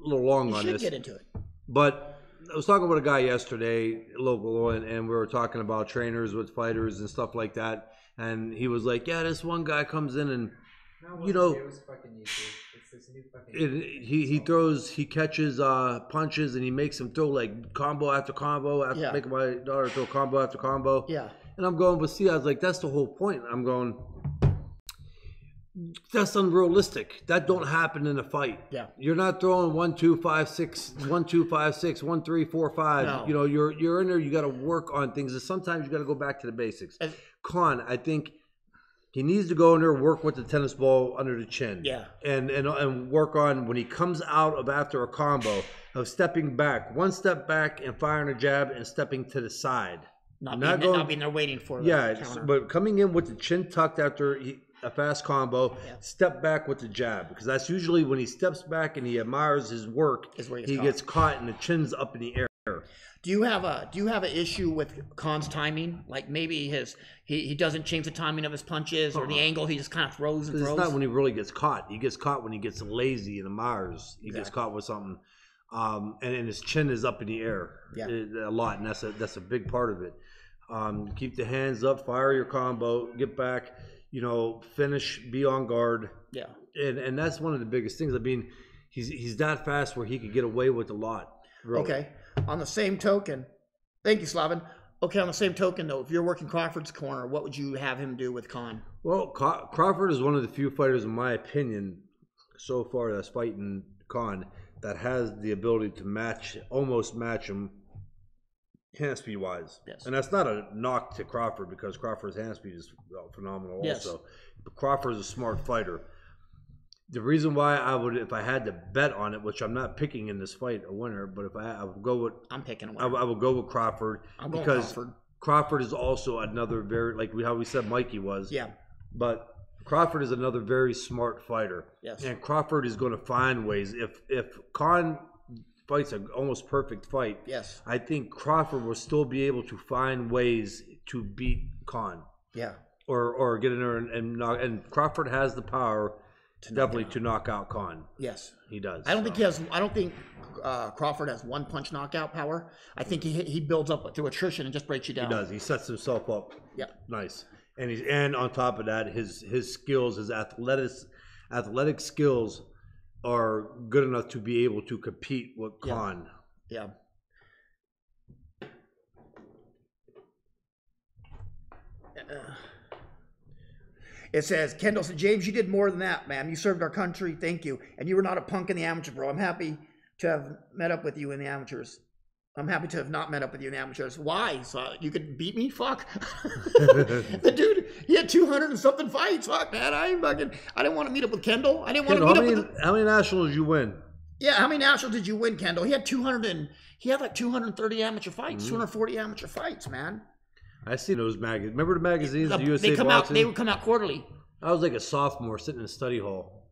little long on You this. should get into it. But I was talking with a guy yesterday, local, and we were talking about trainers with fighters and stuff like that. And he was like, "Yeah, this one guy comes in and you know, it was fucking YouTube. It's this new fucking he catches punches and he makes them throw like combo after combo after making my daughter throw combo after combo." Yeah. And I'm going, but see, I was like, that's the whole point. I'm going, that's unrealistic. That don't happen in a fight. Yeah. You're not throwing 1, 2, 5, 6, 1, 2, 5, 6, 1, 3, 4, 5. No. You know, you're in there. You got to work on things. And sometimes you got to go back to the basics. Khan, I think he needs to go in there and work with the tennis ball under the chin. Yeah. And work on when he comes out of after a combo of stepping back, one step back and firing a jab and stepping to the side. Not being there waiting for the counter. But coming in with the chin tucked after a fast combo, step back with the jab, because that's usually when he steps back and he admires his work, he gets caught and the chin's up in the air. Do you have an issue with Khan's timing? Like maybe he doesn't change the timing of his punches or the angle, he just kind of throws and throws? It's not when he really gets caught. He gets caught when he gets lazy and admires. He gets caught with something. And his chin is up in the air a lot, and that's a big part of it. Keep the hands up, fire your combo, get back, finish, be on guard. Yeah. And that's one of the biggest things. I mean, he's that fast where he could get away with a lot. Really. Okay. On the same token, thank you, Slavin. Okay, on the same token, though, if you're working Crawford's corner, what would you have him do with Khan? Well, Crawford is one of the few fighters, in my opinion, so far that's fighting Khan that has the ability to almost match him hand speed wise. Yes. And that's not a knock to Crawford, because Crawford's hand speed is phenomenal also. But Crawford is a smart fighter. The reason why I would, if I had to bet on it, which I'm not picking in this fight a winner, but if I would go with, I'm picking a winner. I would go with Crawford, because Crawford is also another very, like how we said Mikey was. Yeah. But Crawford is another very smart fighter. Yes. And Crawford is going to find ways. If Khan fights an almost perfect fight, yes, I think Crawford will still be able to find ways to beat Khan. Yeah. Or get in there and knock. And Crawford has the power to knock out Khan. Yes, he does. I don't think Crawford has one punch knockout power. I think he builds up through attrition and just breaks you down. He does. He sets himself up. Yeah. Nice. And on top of that, his skills, his athletic skills are good enough to be able to compete with Khan. Yeah. It says, Kendall said, James, you did more than that, man. You served our country. Thank you. And you were not a punk in the amateur, bro. I'm happy to have met up with you in the amateurs. I'm happy to have not met up with you in the amateurs. Why? So you could beat me? Fuck. The dude, he had 200 and something fights. Fuck, man. I didn't want to meet up with Kendall. I didn't want to meet up with How many nationals did you win? Yeah, how many nationals did you win, Kendall? He had like 230 amateur fights, 240 amateur fights, man. I see those magazines. Remember the magazines, the USA Boxing? They would come out quarterly. I was like a sophomore sitting in a study hall.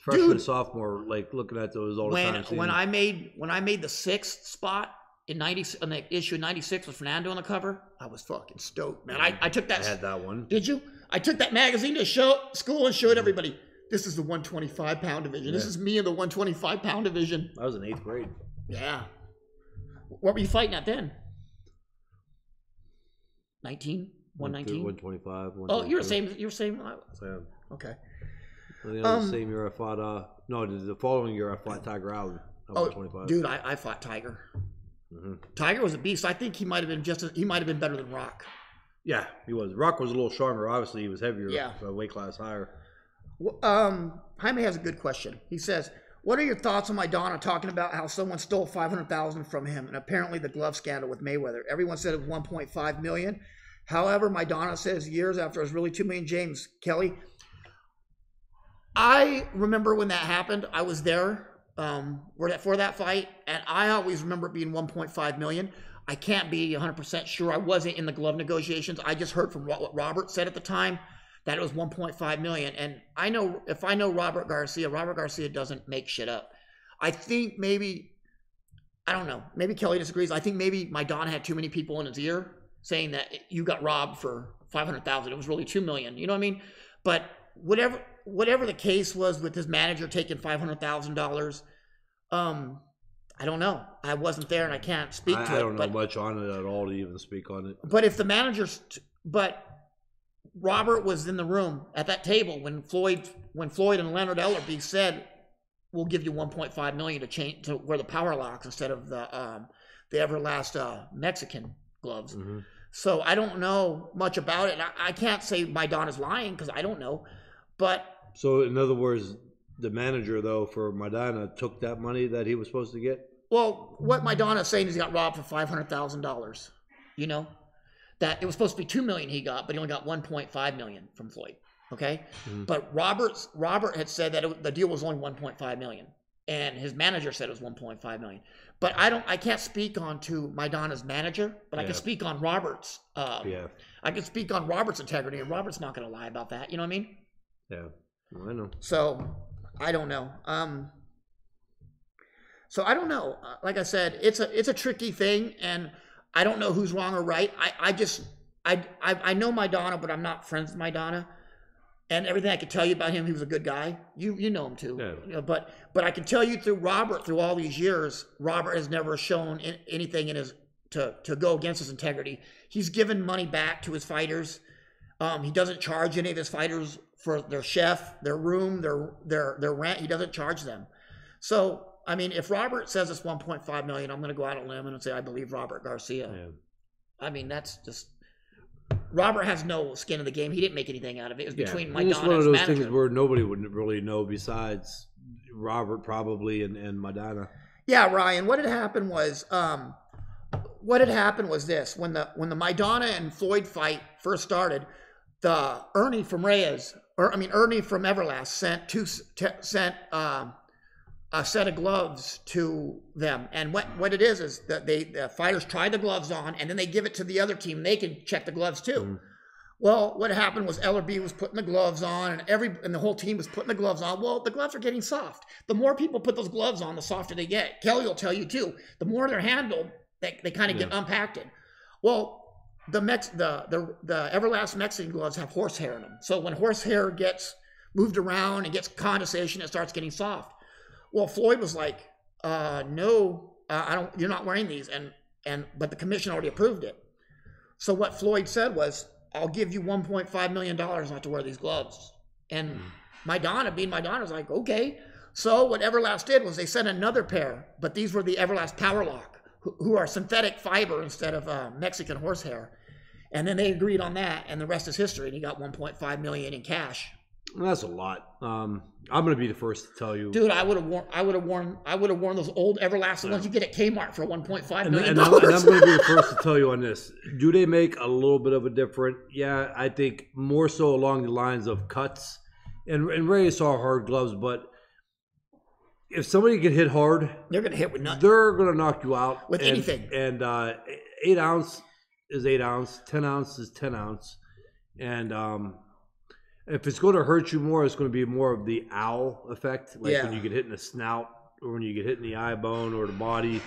Freshman, sophomore, like looking at those all the time. When I made the 6th spot in the issue of 96 with Fernando on the cover, I was fucking stoked, man. I took that. I had that one. Did you? I took that magazine to school and showed everybody. This is the 125-pound division. Yeah. This is me in the 125-pound division. I was in 8th grade. Yeah. What were you fighting at then? 19? 119? 125. Oh, you're the same. You're the same. Same. Okay. The same year I fought. The following year I fought Tiger Allen. Oh, 25. Dude, I fought Tiger. Mm-hmm. Tiger was a beast. I think he might have been better than Rock. Yeah, he was. Rock was a little stronger. Obviously, he was heavier. Yeah. So a weight class higher. Jaime has a good question. He says, "What are your thoughts on Maidana talking about how someone stole $500,000 from him, and apparently the glove scandal with Mayweather? Everyone said it was $1.5 million. However, Maidana says years after it was really $2 million. James Kelly, I remember when that happened. I was there for that fight, and I always remember it being $1.5 million. I can't be 100% sure. I wasn't in the glove negotiations. I just heard from what Robert said at the time, that it was $1.5 million. And if I know Robert Garcia doesn't make shit up. I think I don't know, maybe Kelly disagrees. I think maybe Maidana had too many people in his ear saying that you got robbed for $500,000. It was really $2 million. You know what I mean? But whatever the case was with his manager taking $500,000, I don't know. I wasn't there and I can't speak to it. I don't know much on it at all to even speak on it. But if the managers, but Robert was in the room at that table when Floyd and Leonard Ellerbe said, "We'll give you 1.5 million to change to wear the power locks instead of the Everlast Mexican gloves." Mm-hmm. So I don't know much about it. I can't say Maidana's lying because I don't know. But so in other words, the manager though for Maidana took that money that he was supposed to get. Well, what Maidana's saying is he got robbed for $500,000. You know, that it was supposed to be $2 million he got, but he only got $1.5 million from Floyd. Okay, mm-hmm. But Robert had said that the deal was only $1.5 million, and his manager said it was $1.5 million. But I can't speak on to Maidana's manager, but I can speak on Robert's. I can speak on Robert's integrity, and Robert's not going to lie about that. You know what I mean? Yeah, well, I know. So I don't know. So I don't know. Like I said, it's a tricky thing, and I don't know who's wrong or right. I know Maidana, but I'm not friends with Maidana. And everything I could tell you about him, he was a good guy. You know him too. Yeah. You know, but I can tell you through Robert, through all these years, Robert has never shown anything in his to go against his integrity. He's given money back to his fighters. He doesn't charge any of his fighters for their chef, their room, their rent. He doesn't charge them. So I mean, if Robert says it's 1.5 million, I'm going to go out on a limb and say I believe Robert Garcia. Yeah. I mean, that's just. Robert has no skin in the game. He didn't make anything out of it. It was between Maidana and his manager. It's one of those things where nobody would really know besides Robert probably and Maidana. Yeah, Ryan. What had happened was this: when the Maidana and Floyd fight first started, Ernie from Everlast sent a set of gloves to them, and what it is that the fighters try the gloves on, and then they give it to the other team. They can check the gloves too. Mm-hmm. Well, what happened was Ellerbe was putting the gloves on, and the whole team was putting the gloves on. Well, the gloves are getting soft. The more people put those gloves on, the softer they get. Kelly will tell you too. The more they're handled, they kind of get unpacked. Well, the Everlast Mexican gloves have horsehair in them. So when horsehair gets moved around and gets condensation, it starts getting soft. Well, Floyd was like, "No, you're not wearing these," but the commission already approved it. So what Floyd said was, "I'll give you $1.5 million not to wear these gloves." And Maidana, being Maidana, was like, "Okay." So what Everlast did was they sent another pair, but these were the Everlast Power Lock, who are synthetic fiber instead of Mexican horsehair. And then they agreed on that, and the rest is history. And he got $1.5 million in cash. That's a lot. I'm going to be the first to tell you, dude. I would have worn those old Everlast ones you get at Kmart for $1.5 million. And I'm going to be the first to tell you on this. Do they make a little bit of a difference? Yeah, I think more so along the lines of cuts. And Ray saw hard gloves, but if somebody can hit hard, they're going to hit with nothing. They're going to knock you out with anything. And 8 ounce is 8 ounce, 10 ounce is 10 ounce, and if it's going to hurt you more, it's going to be more of the owl effect, like when you get hit in the snout or when you get hit in the eye bone or the body.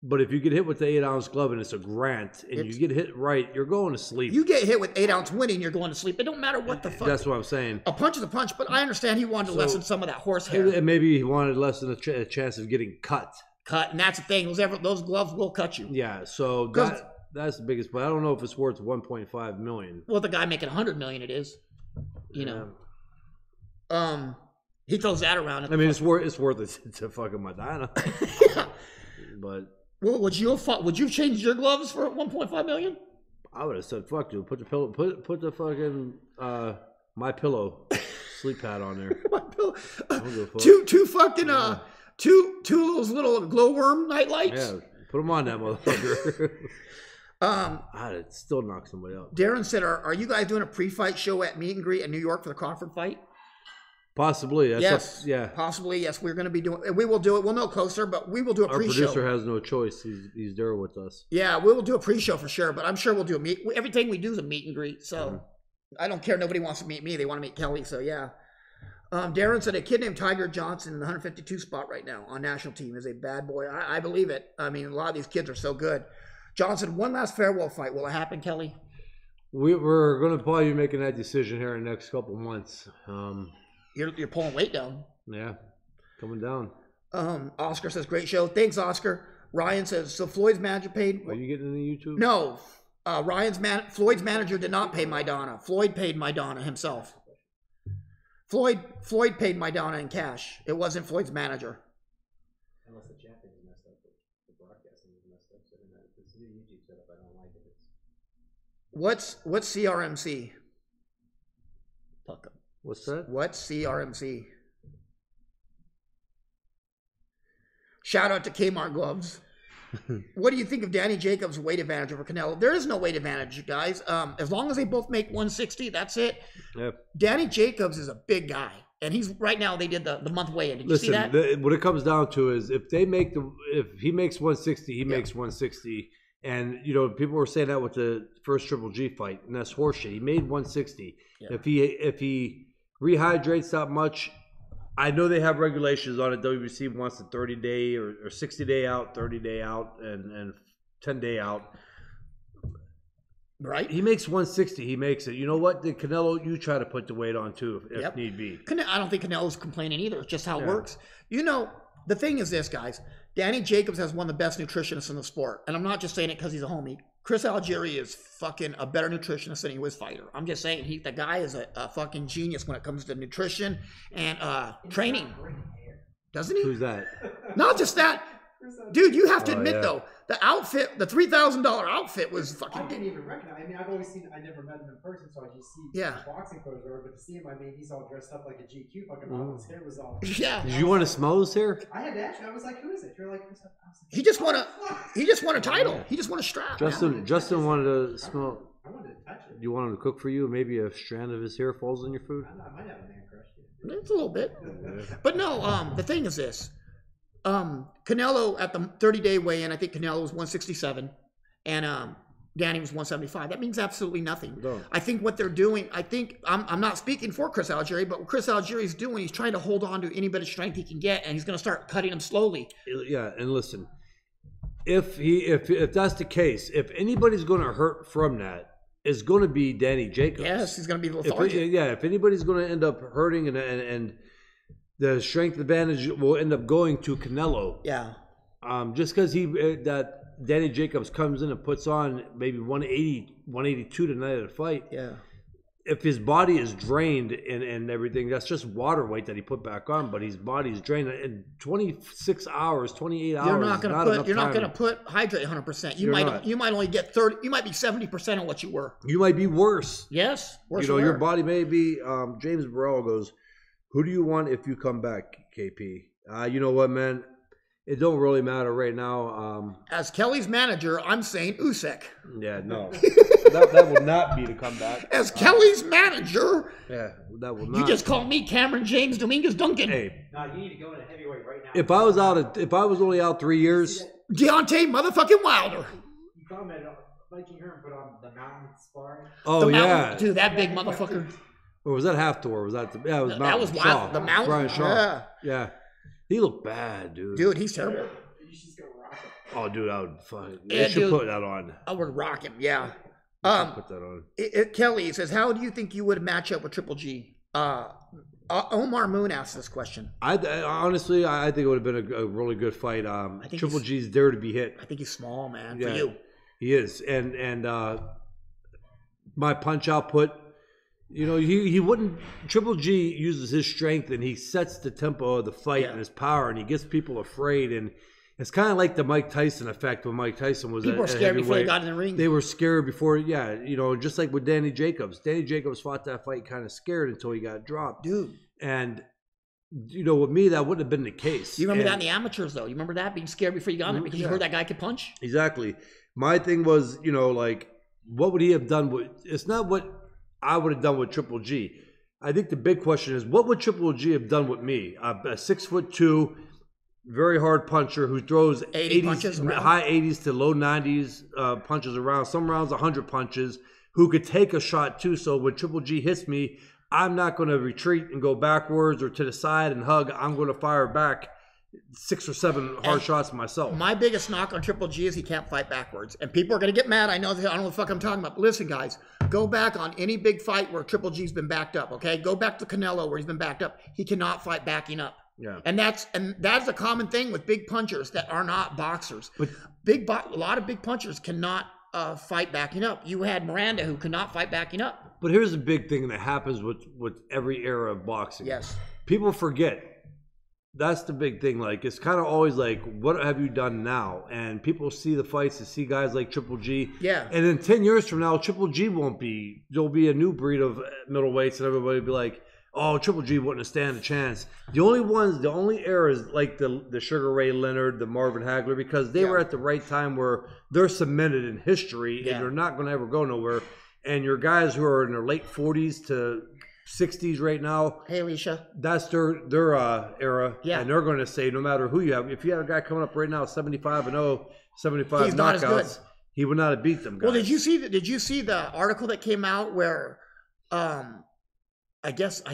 But if you get hit with the 8 ounce glove and it's a Grant and you get hit right, you're going to sleep. You get hit with 8 ounce winning, you're going to sleep. It don't matter what the fuck. That's what I'm saying. A punch is a punch, but I understand he wanted to lessen some of that horsehair. And maybe he wanted to lessen a chance of getting cut. And that's the thing. Those gloves will cut you. Yeah, so that's the biggest, but I don't know if it's worth $1.5 million. Well, the guy making $100 million, it is. You know, he throws that around. I mean, it's worth it to fucking Maidana. Yeah. But would you change your gloves for $1.5 million? I would have said, "Fuck you." Put the fucking My Pillow sleep pad on there. My Pillow. Two fucking two those little glowworm night lights. Yeah, put them on that motherfucker. It still knocks somebody out. Darren said, "Are you guys doing a pre-fight show at Meet and Greet in New York for the Crawford fight?" Possibly. Yes. Possibly. Yes. We're going to be doing. We will do it. We'll know closer, but we will do a pre-show. Our producer has no choice. He's there with us. Yeah, we will do a pre-show for sure. But I'm sure we'll do a meet. Everything we do is a meet and greet. So I don't care. Nobody wants to meet me. They want to meet Kelly. So yeah. Darren said a kid named Tiger Johnson in the 152 spot right now on national team is a bad boy. I believe it. I mean, a lot of these kids are so good. Johnson, one last farewell fight. Will it happen, Kelly? We're going to probably be making that decision here in the next couple of months. You're pulling weight down. Yeah, coming down. Oscar says, great show. Thanks, Oscar. Ryan says, so Floyd's manager paid. Are you getting into YouTube? No. Floyd's manager did not pay Maidana. Floyd paid Maidana himself. Floyd paid Maidana in cash. It wasn't Floyd's manager. Unless the chat thing is messed up, the broadcasting is messed up. So it's a new YouTube setup. I don't like it. What's CRMC? What's that? What's CRMC? Shout out to Kmart Gloves. What do you think of Danny Jacobs' weight advantage over Canelo? There is no weight advantage, you guys. As long as they both make 160, that's it. Yep. Danny Jacobs is a big guy. And he's right now. They did the month weigh-in. Did you see that? What it comes down to is if he makes 160, he makes 160. And you know, people were saying that with the first Triple G fight, and that's horseshit. He made 160. Yeah. If he rehydrates that much, I know they have regulations on it. WBC wants a 30-day or 60-day out, 30-day out, and 10-day out. Right. He makes 160. He makes it. You know what? The Canelo, you try to put the weight on too, if need be. I don't think Canelo's complaining either. It's just how it works. You know, the thing is this, guys. Danny Jacobs has one of the best nutritionists in the sport. And I'm not just saying it because he's a homie. Chris Algieri is fucking a better nutritionist than he was fighter. I'm just saying the guy is a fucking genius when it comes to nutrition and training. Doesn't he? Who's that? Not just that. Dude, you have to admit though, the outfit, the $3,000 outfit was fucking. I didn't even recognize. I mean, I've always seen. I never met him in person, so I just see boxing photos. But to see him, I mean, he's all dressed up like a GQ fucking model. His hair was all. Yeah. Did you want to smell his hair? I had to ask. I was like, "Who is it?" You're like, he just won a title. He just won a strap. Justin wanted to smell. I wanted to touch it. You want him to cook for you? Maybe a strand of his hair falls in your food. I might have a man crush. It's a little bit, but no. The thing is this. Canelo at the 30-day weigh-in, I think Canelo was 167 and Danny was 175. That means absolutely nothing. No. I think what they're doing, I'm not speaking for Chris Algieri, but what Chris Algieri is doing, he's trying to hold on to any bit of strength he can get, and he's going to start cutting them slowly. Yeah, and listen, if that's the case, if anybody's going to hurt from that, it's going to be Danny Jacobs. Yes, he's going to be lethargic. If anybody's going to end up hurting and the strength advantage will end up going to Canelo. Yeah. Just because that Danny Jacobs comes in and puts on maybe 180, 182 tonight at a fight. Yeah. If his body is drained and everything, that's just water weight that he put back on, but his body's drained in 26 hours, 28 hours. You're not going to put hydrate 100%. You might only get 30. You might be 70% on what you were. You might be worse. Yes. Worse. You know, your body may be. James Burrell goes, "Who do you want if you come back, KP?" You know what, man? It don't really matter right now. As Kelly's manager, I'm saying Usyk. Yeah, no. that will not be the comeback. As Kelly's manager. Yeah, that will not. You just called me Cameron James Dominguez Duncan. Hey. No, you need to go into heavyweight right now. If I was only out 3 years. Deontay motherfucking Wilder. You comment Mikey Hearn put on the mountain sparring. Oh, yeah. Dude, that big motherfucker. Or was that Hafthor? Was that it was that was Wild. The mountain. Brian Shaw. Yeah. He looked bad, dude. Dude, he's terrible. You should go rock him. Oh, dude, I would fucking. They should put that on. I would rock him. Yeah. Put that on. Kelly says, "How do you think you would match up with Triple G?" Omar Moon asked this question. Honestly, I think it would have been a really good fight. Triple G's dare to be hit. I think he's small, man. For you, he is, and my punch output. You know, he wouldn't. Triple G uses his strength and he sets the tempo of the fight and his power, and he gets people afraid. And it's kind of like the Mike Tyson effect when Mike Tyson was. People were scared before they got in the ring. They were scared before, you know, just like with Danny Jacobs. Danny Jacobs fought that fight kind of scared until he got dropped, dude. And you know, with me, that wouldn't have been the case. You remember that in the amateurs, though? You remember that being scared before you got in there because you heard that guy could punch? Exactly. My thing was, you know, like, what would he have done with? It's not what I would have done with Triple G. I think the big question is, what would Triple G have done with me? A 6'2", very hard puncher who throws 80 punches high 80s to low 90s punches around. Some rounds 100 punches. Who could take a shot too? So when Triple G hits me, I'm not going to retreat and go backwards or to the side and hug. I'm going to fire back 6 or 7 hard shots myself. My biggest knock on Triple G is he can't fight backwards. And people are going to get mad. I know I don't know what the fuck I'm talking about. But listen, guys, go back on any big fight where Triple G's been backed up, okay? Go back to Canelo where he's been backed up. He cannot fight backing up. Yeah. And that's a common thing with big punchers that are not boxers. But a lot of big punchers cannot fight backing up. You had Miranda who could not fight backing up. But here's the big thing that happens with every era of boxing. Yes. People forget. That's the big thing. Like, it's kind of always like, what have you done now? And people see the fights and see guys like Triple G. Yeah. And then 10 years from now, Triple G won't be. There'll be a new breed of middleweights, and everybody will be like, oh, Triple G wouldn't stand a chance. The only eras like the Sugar Ray Leonard, the Marvin Hagler, because they were at the right time where they're cemented in history and they're not going to ever go nowhere. And your guys who are in their late 40s to 60s right now. Hey, Alicia. That's their era. Yeah. And they're going to say, no matter who you have, if you have a guy coming up right now, 75-0, 75 He's not knockouts, as good. He would not have beat them guys. Well, did you see the article that came out where, I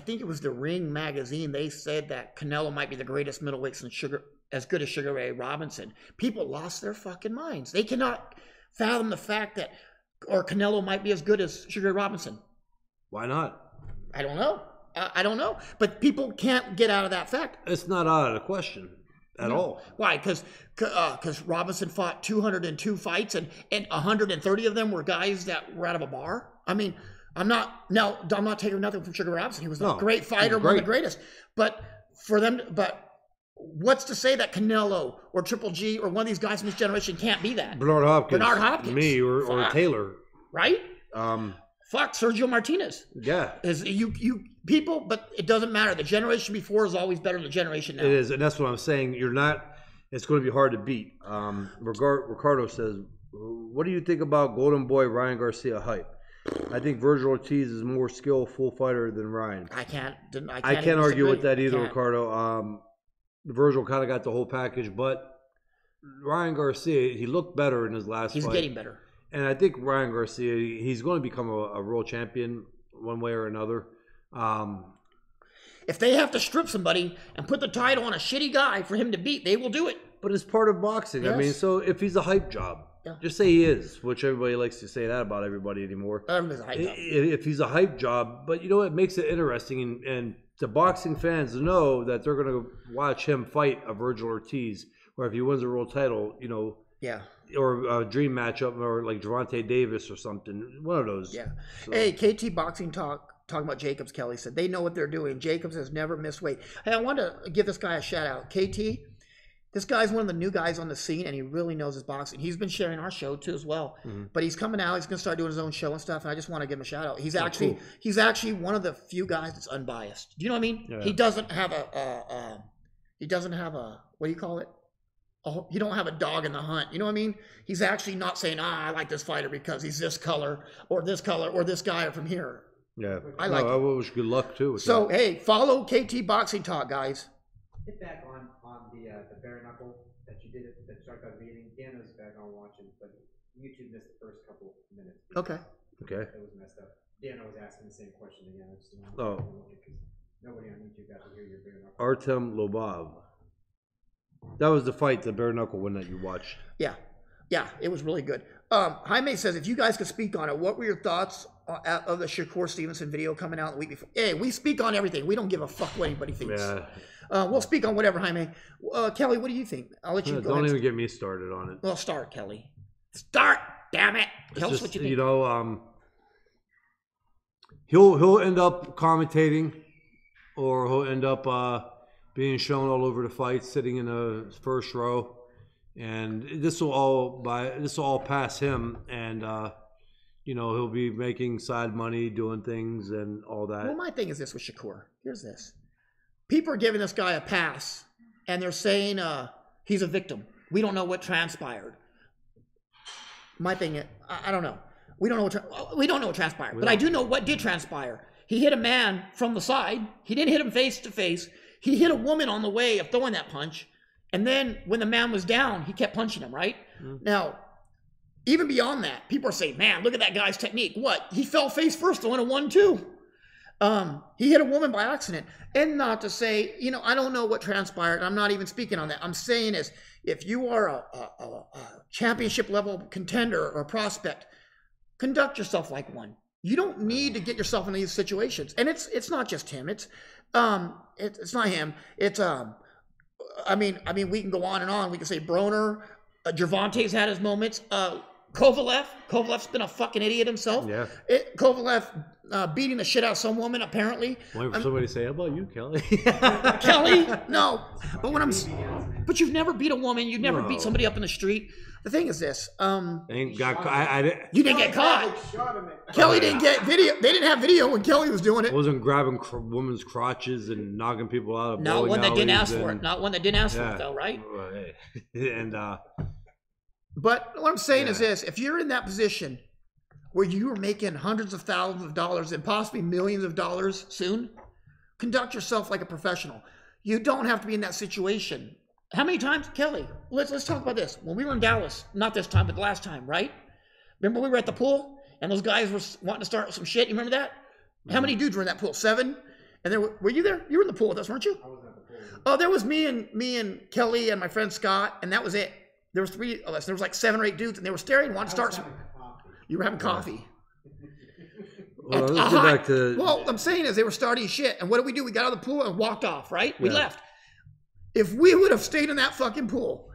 think it was the Ring magazine. They said that Canelo might be the greatest middleweight since as good as Sugar Ray Robinson. People lost their fucking minds. They cannot fathom the fact that, or Canelo might be as good as Sugar Ray Robinson. Why not? I don't know. I don't know. But people can't get out of that fact. It's not out of the question at all. Why? Because Robinson fought 202 fights and 130 of them were guys that were out of a bar. I mean, I'm not taking nothing from Sugar Ray Robinson. He was a great fighter, one of the greatest. But what's to say that Canelo or Triple G or one of these guys from this generation can't be that? Bernard Hopkins. Me or Taylor. Right? Fuck Sergio Martinez. Yeah. You people, but it doesn't matter. The generation before is always better than the generation now. It is, and that's what I'm saying. It's going to be hard to beat. Ricardo says, what do you think about Golden Boy Ryan Garcia hype? I think Virgil Ortiz is a more skillful fighter than Ryan. I can't argue with that either, Ricardo. Virgil kind of got the whole package, but Ryan Garcia, he looked better in his last fight. He's getting better. And I think Ryan Garcia, he's going to become a world champion one way or another. If they have to strip somebody and put the title on a shitty guy for him to beat, they will do it. But it's part of boxing. Yes. I mean, so if he's a hype job, just say he is, which everybody likes to say that about everybody anymore. Everybody's a hype job. If he's a hype job, but you know, it makes it interesting. And the boxing fans know that they're going to watch him fight a Virgil Ortiz, or if he wins a world title, you know. Yeah. Or a dream matchup, or like Gervonta Davis or something. One of those. Yeah. So. Hey, KT Boxing Talk, talking about Jacobs, Kelly said, they know what they're doing. Jacobs has never missed weight. Hey, I want to give this guy a shout out. KT, this guy's one of the new guys on the scene, and he really knows his boxing. He's been sharing our show, too, as well. Mm-hmm. But he's coming out. He's going to start doing his own show and stuff, and I just want to give him a shout out. He's actually one of the few guys that's unbiased. Do you know what I mean? Yeah. He doesn't have a, what do you call it? Oh, you don't have a dog in the hunt. You know what I mean? He's actually not saying, I like this fighter because he's this color, or this guy from here. Yeah. I wish good luck, too. So, hey, follow KT Boxing Talk, guys. Get back on the bare knuckle that you did at the strikeout meeting. Dan was back on watching, but YouTube missed the first couple of minutes. Okay. It was messed up. Dan was asking the same question again. I just didn't want to look at because nobody on YouTube got to hear your bare knuckle. Artem Lobov. That was the fight, the bare knuckle one that you watched. Yeah, it was really good. Jaime says, if you guys could speak on it, what were your thoughts of the Shakur Stevenson video coming out the week before? Hey, we speak on everything. We don't give a fuck what anybody thinks. Yeah. We'll speak on whatever, Jaime. Kelly, what do you think? I'll let you go. Don't even get me started on it. Well, start, Kelly. Start, damn it. Tell us what you think. You know, he'll end up commentating, or he'll end up being shown all over the fight, sitting in the first row, and this will all pass him, and you know, he'll be making side money, doing things, and all that. Well, my thing is this with Shakur. Here's this: people are giving this guy a pass, and they're saying he's a victim. We don't know what transpired. My thing is, I don't know. We don't know what transpired, but I do know what did transpire. He hit a man from the side. He didn't hit him face to face. He hit a woman on the way of throwing that punch. And then when the man was down, he kept punching him, right? Mm-hmm. Now, even beyond that, people are saying, man, look at that guy's technique. What? He fell face first throwing a 1-2. He hit a woman by accident. And not to say, you know, I don't know what transpired. I'm not even speaking on that. I'm saying is, if you are a championship level contender or prospect, conduct yourself like one. You don't need to get yourself in these situations. And it's not just him. It's not him. It's I mean, we can go on and on. We can say Broner, Gervonta's had his moments. Kovalev's been a fucking idiot himself. Yeah. Kovalev beating the shit out of some woman, apparently. Waiting for somebody to say, how about you, Kelly? Kelly? No. But you've never beat a woman. You've never beat somebody up in the street. The thing is this. You didn't get caught. Kelly didn't get video. They didn't have video when Kelly was doing it. Wasn't grabbing women's crotches and knocking people out of Not one that didn't ask for it. Not one that didn't ask for it, though, right? And but what I'm saying is this: if you're in that position where you are making hundreds of thousands of dollars and possibly millions of dollars soon, conduct yourself like a professional. You don't have to be in that situation. How many times, Kelly? Let's talk about this. When we were in Dallas, not this time, but the last time, right? Remember we were at the pool and those guys were wanting to start some shit. You remember that? How many dudes were in that pool? 7. And then were you there? You were in the pool with us, weren't you? I was at the pool. Oh, there was me and Kelly and my friend Scott, and that was it. There was 3 of us. There was like 7 or 8 dudes, and they were staring and wanted to start some. You were having coffee. Well, let's go back to. Well, I'm saying is they were starting shit, and what did we do? We got out of the pool and walked off. Right? We left. If we would have stayed in that fucking pool,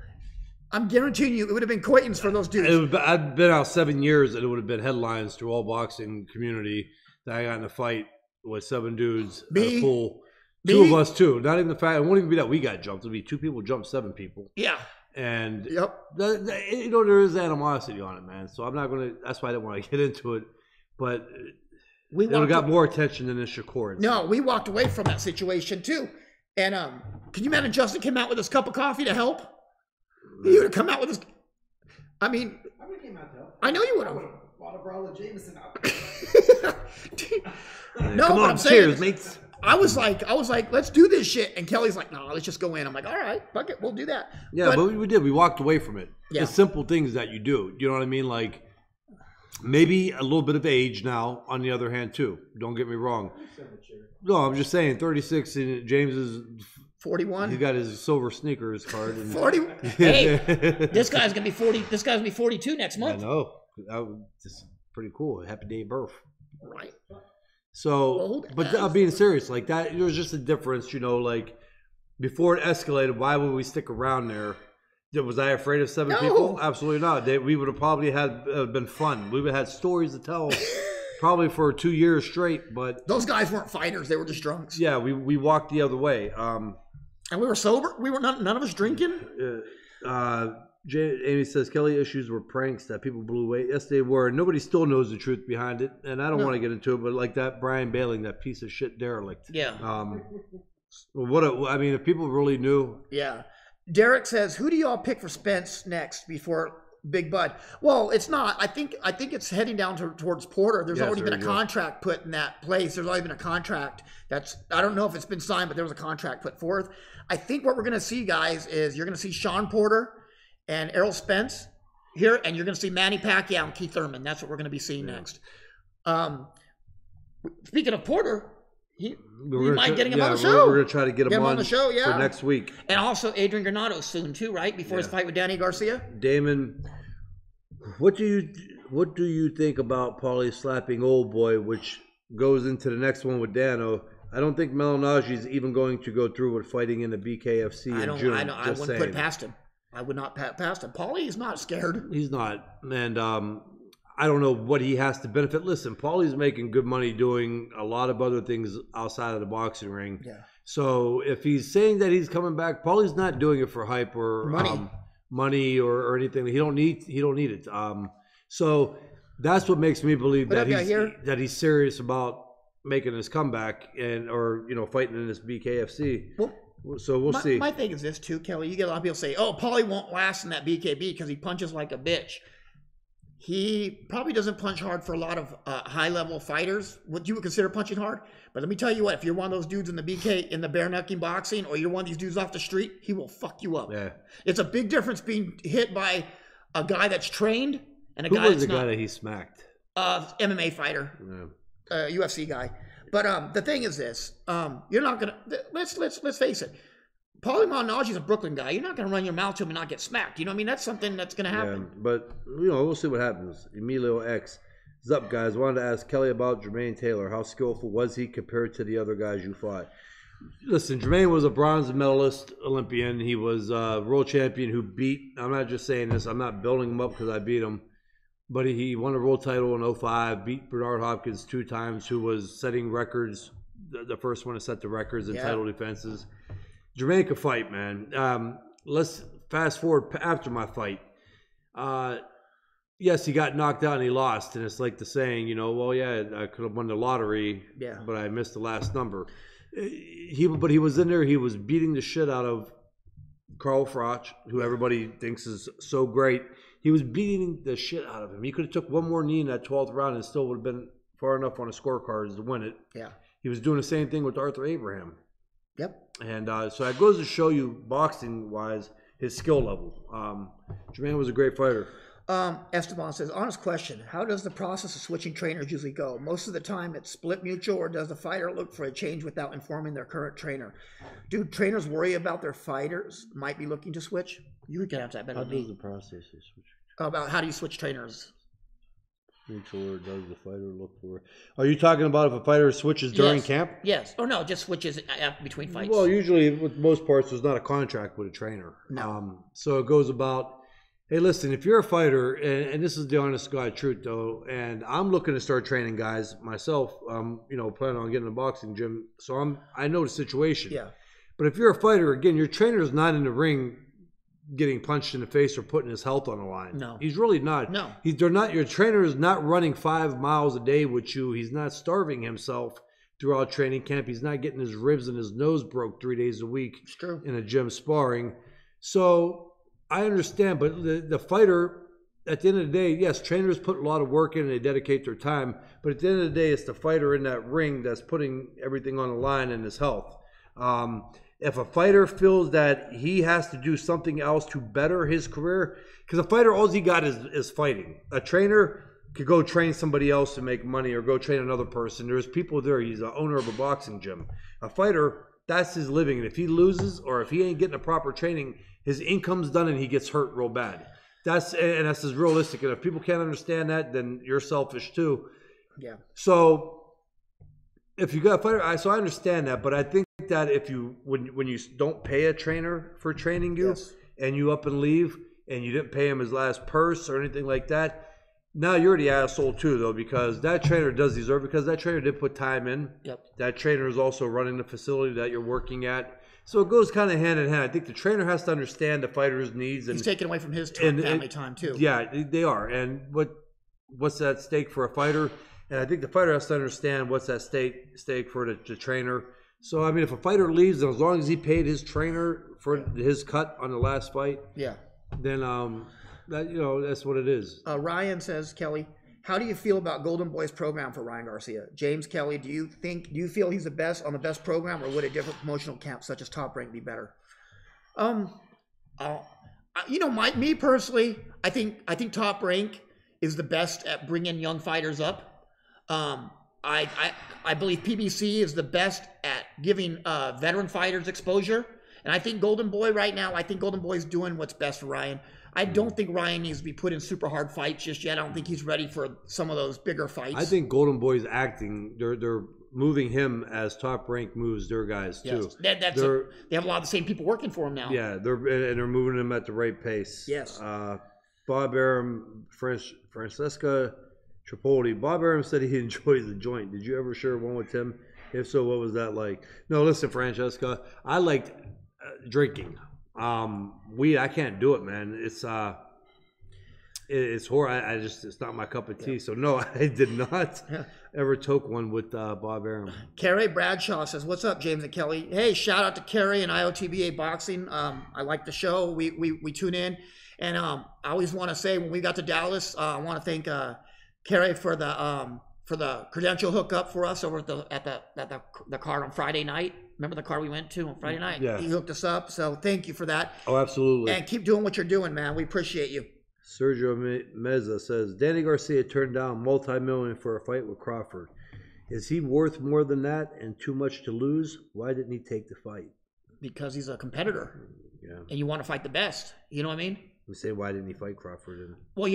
I'm guaranteeing you it would have been acquaintance for those dudes. I'd been out 7 years, and it would have been headlines through all boxing community that I got in a fight with 7 dudes at a pool. 2 of us too. Not even the fact. It won't even be that we got jumped. It'll be 2 people jumped 7 people. Yeah. And there is animosity on it, man. So I'm not gonna. That's why I didn't want to get into it. But it got more attention than the Shakur. No, we walked away from that situation too. And can you imagine Justin came out with his cup of coffee to help? He would have come out with his. I mean, I would have came out to help. I know you would have. Bought a bottle of Jameson out. No, come on, I'm saying, cheers, mates. I was like, let's do this shit. And Kelly's like, no, let's just go in. I'm like, all right, fuck it, we'll do that. Yeah, but we did. We walked away from it. Yeah. The simple things that you do. You know what I mean? Like maybe a little bit of age now. On the other hand, too. Don't get me wrong. No, I'm just saying. 36. And James is 41. He got his silver sneakers card. And 40. Hey, this guy's gonna be 40. This guy's gonna be 42 next month. I know. That was just pretty cool. Happy day of birth. Right. So, but I'm being serious, like that, there was just a difference, you know, like before it escalated, why would we stick around there? Was I afraid of 7 people? Absolutely not. We would have probably had been fun. We would have had stories to tell probably for 2 years straight, but. Those guys weren't fighters. They were just drunks. Yeah, we walked the other way. And we were sober? We were none of us drinking? Amy says Kelly issues were pranks that people blew away. Yes, they were. Nobody still knows the truth behind it, and I don't want to get into it. But like that Brian Bailing, that piece of shit derelict. Yeah. I mean, if people really knew. Yeah. Derek says, "Who do y'all pick for Spence next before Big Bud?" Well, it's not. I think it's heading down towards Porter. There's already been a contract put in that place. There's already been a contract that's. I don't know if it's been signed, but there was a contract put forth. I think what we're going to see, guys, is you're going to see Sean Porter and Errol Spence here, and you're going to see Manny Pacquiao and Keith Thurman. That's what we're going to be seeing next. Speaking of Porter, we might get him on the show. We're going to try to get him on the show for next week. And also Adrian Granado soon too, right? Before his fight with Danny Garcia. Damon, what do you think about Paulie slapping Old Boy, which goes into the next one with Dano? I don't think Malignaggi is even going to go through with fighting in the BKFC in June. I wouldn't put it past him. I would not past him. Paulie is not scared. He's not. And I don't know what he has to benefit. Listen, Paulie's making good money doing a lot of other things outside of the boxing ring. Yeah. So if he's saying that he's coming back, Paulie's not doing it for hype or money or anything. He don't need it. So that's what makes me believe that he's serious about making his comeback or fighting in this BKFC. Well, so we'll see. My thing is this too, Kelly. You get a lot of people say, "Oh, Paulie won't last in that BKB because he punches like a bitch." He probably doesn't punch hard for a lot of high-level fighters. What you would consider punching hard. But let me tell you what: if you're one of those dudes in the BK in the bare knucking boxing, or you're one of these dudes off the street, he will fuck you up. Yeah. It's a big difference being hit by a guy that's trained and a guy that's not. Who was the guy that he smacked? MMA fighter. Yeah. UFC guy. But the thing is this: you're not gonna. Let's face it. Paulie Malignaggi is a Brooklyn guy. You're not gonna run your mouth to him and not get smacked. You know what I mean? That's something that's gonna happen. Yeah, but we'll see what happens. Emilio X. What's up, guys? Wanted to ask Kelly about Jermaine Taylor. How skillful was he compared to the other guys you fought? Listen, Jermaine was a bronze medalist Olympian. He was a world champion who beat, I'm not just saying this, I'm not building him up because I beat him, but he won a world title in 2005, beat Bernard Hopkins 2 times, who was setting records, the first one to set the records in title defenses. Jermaine could fight, man. Let's fast forward after my fight. Yes, he got knocked out and he lost, and it's like the saying, you know, well, yeah, I could have won the lottery, but I missed the last number. But he was in there. He was beating the shit out of Carl Froch, who everybody thinks is so great. He was beating the shit out of him. He could have took one more knee in that 12th round and still would have been far enough on a scorecard to win it. Yeah. He was doing the same thing with Arthur Abraham. Yep. And so that goes to show you, boxing-wise, his skill level. Jermaine was a great fighter. Esteban says, honest question, how does the process of switching trainers usually go? Most of the time it's split mutual, or does the fighter look for a change without informing their current trainer? Do trainers worry about their fighters might be looking to switch? You can answer that better than me. How does the process of switch? About how do you switch trainers? Mutual, or does the fighter look for? Are you talking about if a fighter switches during camp? Yes. Oh, no, just switches between fights. Well, usually with most parts, there's not a contract with a trainer. No. So it goes about, hey, listen, if you're a fighter, and this is the honest God truth, though, and I'm looking to start training guys myself, you know, planning on getting a boxing gym, so I know the situation. Yeah. But if you're a fighter, again, your trainer's not in the ring getting punched in the face or putting his health on the line. No. He's really not. No. They're not. Your trainer is not running 5 miles a day with you. He's not starving himself throughout training camp. He's not getting his ribs and his nose broke 3 days a week in a gym sparring. So I understand, but the fighter, at the end of the day, yes, trainers put a lot of work in and they dedicate their time, but at the end of the day, it's the fighter in that ring that's putting everything on the line and his health. If a fighter feels that he has to do something else to better his career, because a fighter, all he got is fighting. A trainer could go train somebody else to make money or go train another person. There's people there. He's the owner of a boxing gym. A fighter, that's his living. And if he loses or if he ain't getting the proper training, his income's done and he gets hurt real bad. That's as realistic. And if people can't understand that, then you're selfish too. Yeah. So if you got a fighter, so I understand that, but I think that if you when you don't pay a trainer for training you and you up and leave and you didn't pay him his last purse or anything like that, now you're the asshole too, though, because that trainer does deserve, because that trainer did put time in. Yep. That trainer is also running the facility that you're working at. So it goes kind of hand in hand. I think the trainer has to understand the fighter's needs. And he's taken away from his family time too. Yeah, they are. And what's at stake for a fighter? And I think the fighter has to understand what's at stake for the trainer. So, I mean, if a fighter leaves, as long as he paid his trainer for his cut on the last fight, then that's what it is. Ryan says, Kelly, how do you feel about Golden Boy's program for Ryan Garcia? James Kelly, do you feel he's the best on the best program, or would a different promotional camp such as Top Rank be better? Me personally, I think Top Rank is the best at bringing young fighters up. I believe PBC is the best at giving veteran fighters exposure. And I think Golden Boy right now, Golden Boy is doing what's best for Ryan. I don't think Ryan needs to be put in super hard fights just yet. I don't think he's ready for some of those bigger fights. I think Golden Boy's acting. They're moving him as Top Rank moves their guys too. Yes. They have a lot of the same people working for him now. Yeah, they're moving him at the right pace. Yes. Bob Arum, Francesca Tripoli. Bob Arum said he enjoys the joint. Did you ever share one with Tim? If so, what was that like? No, listen, Francesca, I liked drinking. Weed, I can't do it, man. It's horrible. It's not my cup of tea. So no, I did not ever toke one with Bob Arum. Kerry Bradshaw says, "What's up, James and Kelly? Hey, shout out to Kerry and IOTBA Boxing. I like the show. We tune in, and I always want to say when we got to Dallas, I want to thank Kerry for the credential hookup for us over at the car on Friday night. Remember the car we went to on Friday night? Yeah. He hooked us up. So thank you for that. Oh, absolutely. And keep doing what you're doing, man. We appreciate you." Sergio Meza says, Danny Garcia turned down multi-million for a fight with Crawford. Is he worth more than that and too much to lose? Why didn't he take the fight? Because he's a competitor. Yeah. And you want to fight the best. You know what I mean? We say, why didn't he fight Crawford? Well,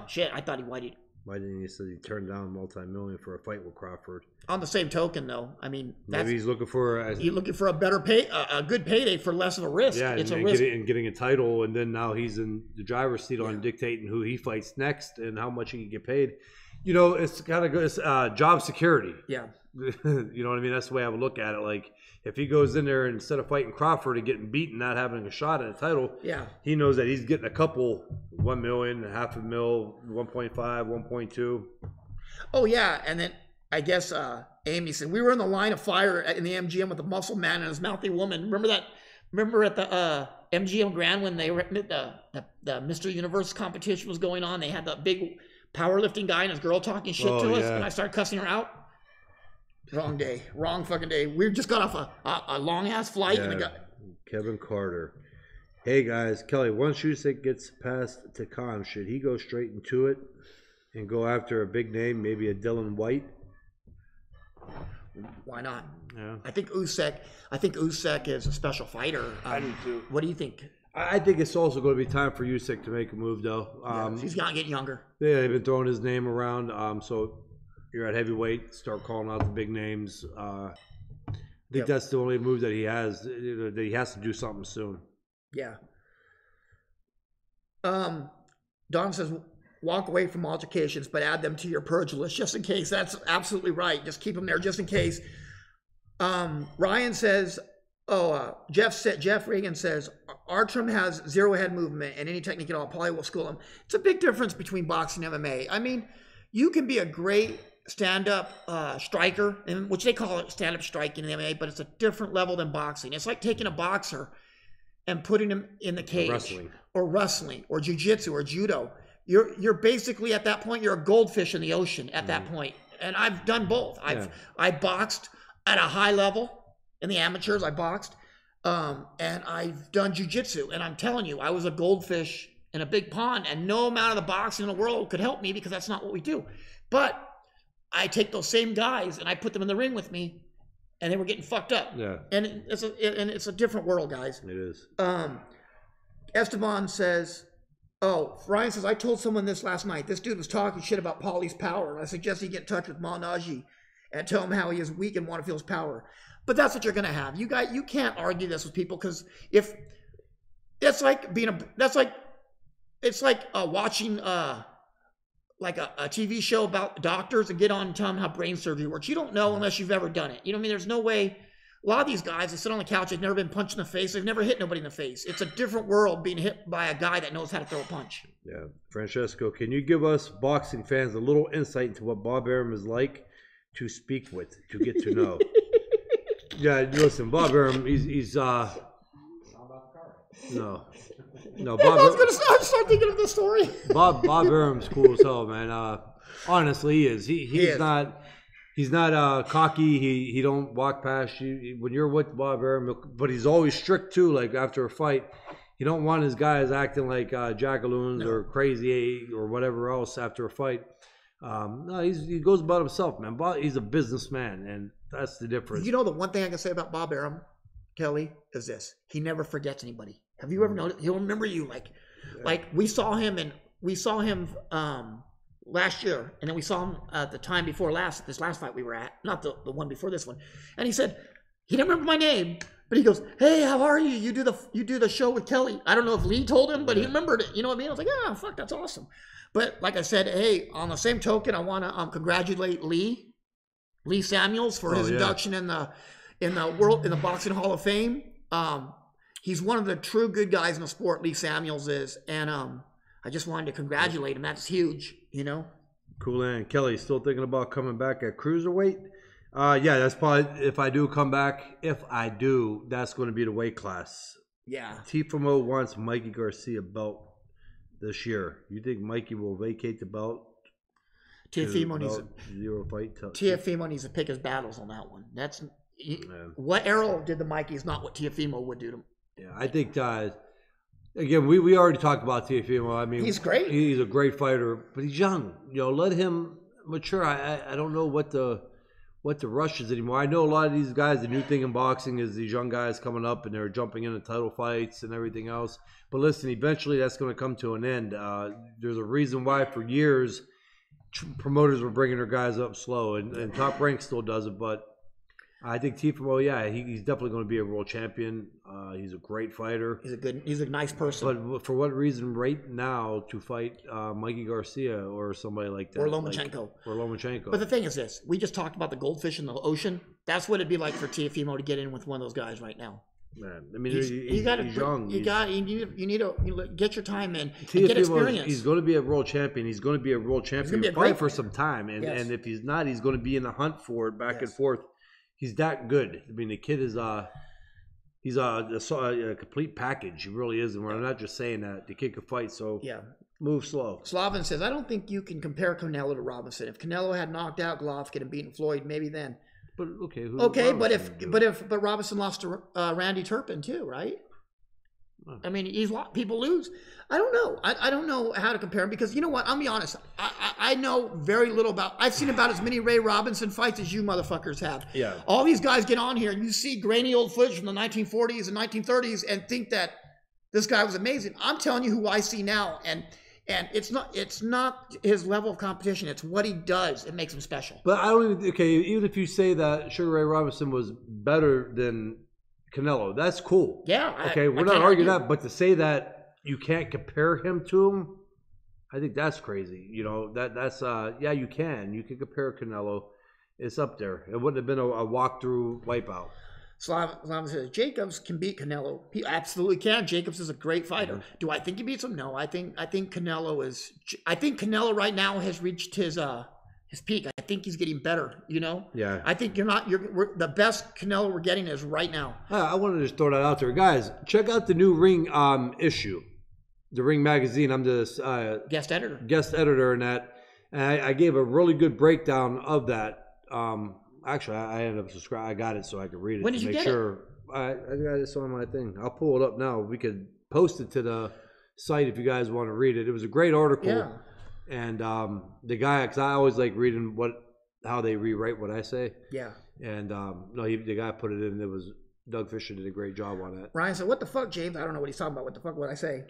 shit. I thought why Why didn't he say he turned down multi-million for a fight with Crawford? On the same token, though, I mean, maybe he's looking for a better a good payday for less of a risk. Yeah, it's and, a risk. Getting a title, and then now he's in the driver's seat on dictating who he fights next and how much he can get paid. You know, it's kind of good. Job security. Yeah. You know what I mean? That's the way I would look at it. Like, if he goes in there and instead of fighting Crawford and getting beaten, not having a shot at a title, he knows that he's getting a couple, 1 million, $500,000, 1.5, 1.2. Oh yeah, and then I guess Amy said we were in the line of fire in the MGM with a muscle man and his mouthy woman. Remember that? Remember at the MGM Grand when they were the Mr. Universe competition was going on? They had the big powerlifting guy and his girl talking shit to us, and I started cussing her out. Wrong day. Wrong fucking day. We just got off a long-ass flight. And Kevin Carter. Hey, guys. Kelly, once Usyk gets past Takam, should he go straight into it and go after a big name, maybe a Dylan White? Why not? Yeah. I think Usyk is a special fighter. I do, too. What do you think? I think it's also going to be time for Usyk to make a move, though. He's got to get younger. Yeah, they've been throwing his name around. So you're at heavyweight, start calling out the big names. I think that's the only move that he has. That he has to do something soon. Yeah. Don says, walk away from altercations, but add them to your purge list just in case. That's absolutely right. Just keep them there just in case. Ryan says, Jeff Reagan says, Artrum has zero head movement and any technique at all. Probably will school him. It's a big difference between boxing and MMA. I mean, you can be a great stand-up striker, which they call it stand-up striking in the MMA, but it's a different level than boxing. It's like taking a boxer and putting him in the cage, or wrestling, or jiu-jitsu, or judo. You're basically at that point, you're a goldfish in the ocean at that point. And I've done both. I boxed at a high level in the amateurs. I boxed, and I've done jiu-jitsu. And I'm telling you, I was a goldfish in a big pond, and no amount of the boxing in the world could help me because that's not what we do. But I take those same guys and I put them in the ring with me, and they were getting fucked up. Yeah. And it's a different world, guys. It is. Esteban says, Ryan says, I told someone this last night. This dude was talking shit about Paulie's power, and I suggest he get in touch with Malnaji and tell him how he is weak and want to feel his power. But that's what you're gonna have. You can't argue this with people, because if it's like watching like a TV show about doctors and get on and tell them how brain surgery works. You don't know unless you've ever done it. You know what I mean? There's no way. A lot of these guys, they sit on the couch, they've never been punched in the face, they've never hit nobody in the face. It's a different world being hit by a guy that knows how to throw a punch. Yeah. Francesco, can you give us boxing fans a little insight into what Bob Arum is like to speak with, to get to know? Yeah, listen, Bob Arum, he's no. Bob. I start thinking of the story. Bob Arum's cool as hell, man. Honestly, he is. He's not cocky. He don't walk past you when you're with Bob Arum. But he's always strict too. Like after a fight, he don't want his guys acting like jackaloons or crazy or whatever else after a fight. No, he goes about himself, man. He's a businessman, and that's the difference. You know, the one thing I can say about Bob Arum, Kelly, is this: he never forgets anybody. Have you ever noticed? He'll remember you. Like we saw him last year, and then we saw him the time before this last fight we were at, not the one before this one. And he said he didn't remember my name, but he goes, "Hey, how are you? You do the show with Kelly." I don't know if Lee told him, but he remembered it. You know what I mean? I was like, "Ah, fuck, that's awesome." But like I said, hey, on the same token, I want to congratulate Lee Samuels for his induction in the Boxing Hall of Fame. He's one of the true good guys in the sport, Lee Samuels is, and I just wanted to congratulate him. That's huge, you know. Cool. And Kelly, still thinking about coming back at cruiserweight? Yeah, that's probably, if I do come back, that's going to be the weight class. Yeah. Tifimo wants Mikey Garcia belt this year. You think Mikey will vacate the belt? Tiafimo needs to pick his battles on that one. What Errol did to Mikey is not what Tiafimo would do to him. Yeah, I think again, we already talked about Tiafimo. I mean, he's great. He's a great fighter, but he's young. You know, let him mature. I don't know what the rush is anymore. I know a lot of these guys. The new thing in boxing is these young guys coming up and they're jumping into title fights and everything else. But listen, eventually that's going to come to an end. There's a reason why for years promoters were bringing their guys up slow, and Top Rank still does it, but I think Tifo, yeah, he's definitely going to be a world champion. He's a great fighter. He's a nice person. But for what reason right now to fight Mikey Garcia or somebody like that? Or Lomachenko. But the thing is this, we just talked about the goldfish in the ocean. That's what it'd be like for Teofimo to get in with one of those guys right now. Man, I mean, he's young. You need to get your time in and get experience. He's going to be a world champion. He's going to be a world champion. He'll fight for some time, and if he's not, he's going to be in the hunt for it back and forth. He's that good. I mean, the kid is he's a complete package. He really is, and we're not just saying that. The kid can fight, so move slow. Slavin says, I don't think you can compare Canelo to Robinson. If Canelo had knocked out Golovkin and beaten Floyd, maybe then. But but Robinson lost to Randy Turpin too, right? I mean, people lose. I don't know. I don't know how to compare him because you know what? I'll be honest. I know very little about. I've seen about as many Ray Robinson fights as you motherfuckers have. Yeah. All these guys get on here and you see grainy old footage from the 1940s and 1930s and think that this guy was amazing. I'm telling you who I see now, and it's not his level of competition. It's what he does. It makes him special. But I don't even. Okay, even if you say that Sugar Ray Robinson was better than Canelo, that's cool. Yeah. Okay, we're not arguing that, but to say that you can't compare him to him, I think that's crazy. You know, that's you can compare Canelo. It's up there. It wouldn't have been a walkthrough wipeout. Slavin says Jacobs can beat Canelo. He absolutely can. Jacobs is a great fighter. Mm-hmm. Do I think he beats him? No. I think Canelo is. I think Canelo right now has reached his peak. I think he's getting better, you know? Yeah. I think we're the best Canelo we're getting is right now. I wanted to just throw that out there. Guys, check out the new Ring issue. The Ring magazine. I'm the guest editor. Guest editor in that. And I gave a really good breakdown of that. Actually, I ended up subscribing. I got it so I could read it. When did you get it? I got this on my thing. I'll pull it up now. We could post it to the site if you guys want to read it. It was a great article. Yeah. And the guy, because I always like reading how they rewrite what I say. Yeah. And the guy put it in. It was Doug Fisher did a great job on that. Ryan said, "What the fuck, James? I don't know what he's talking about. What the fuck would I say?"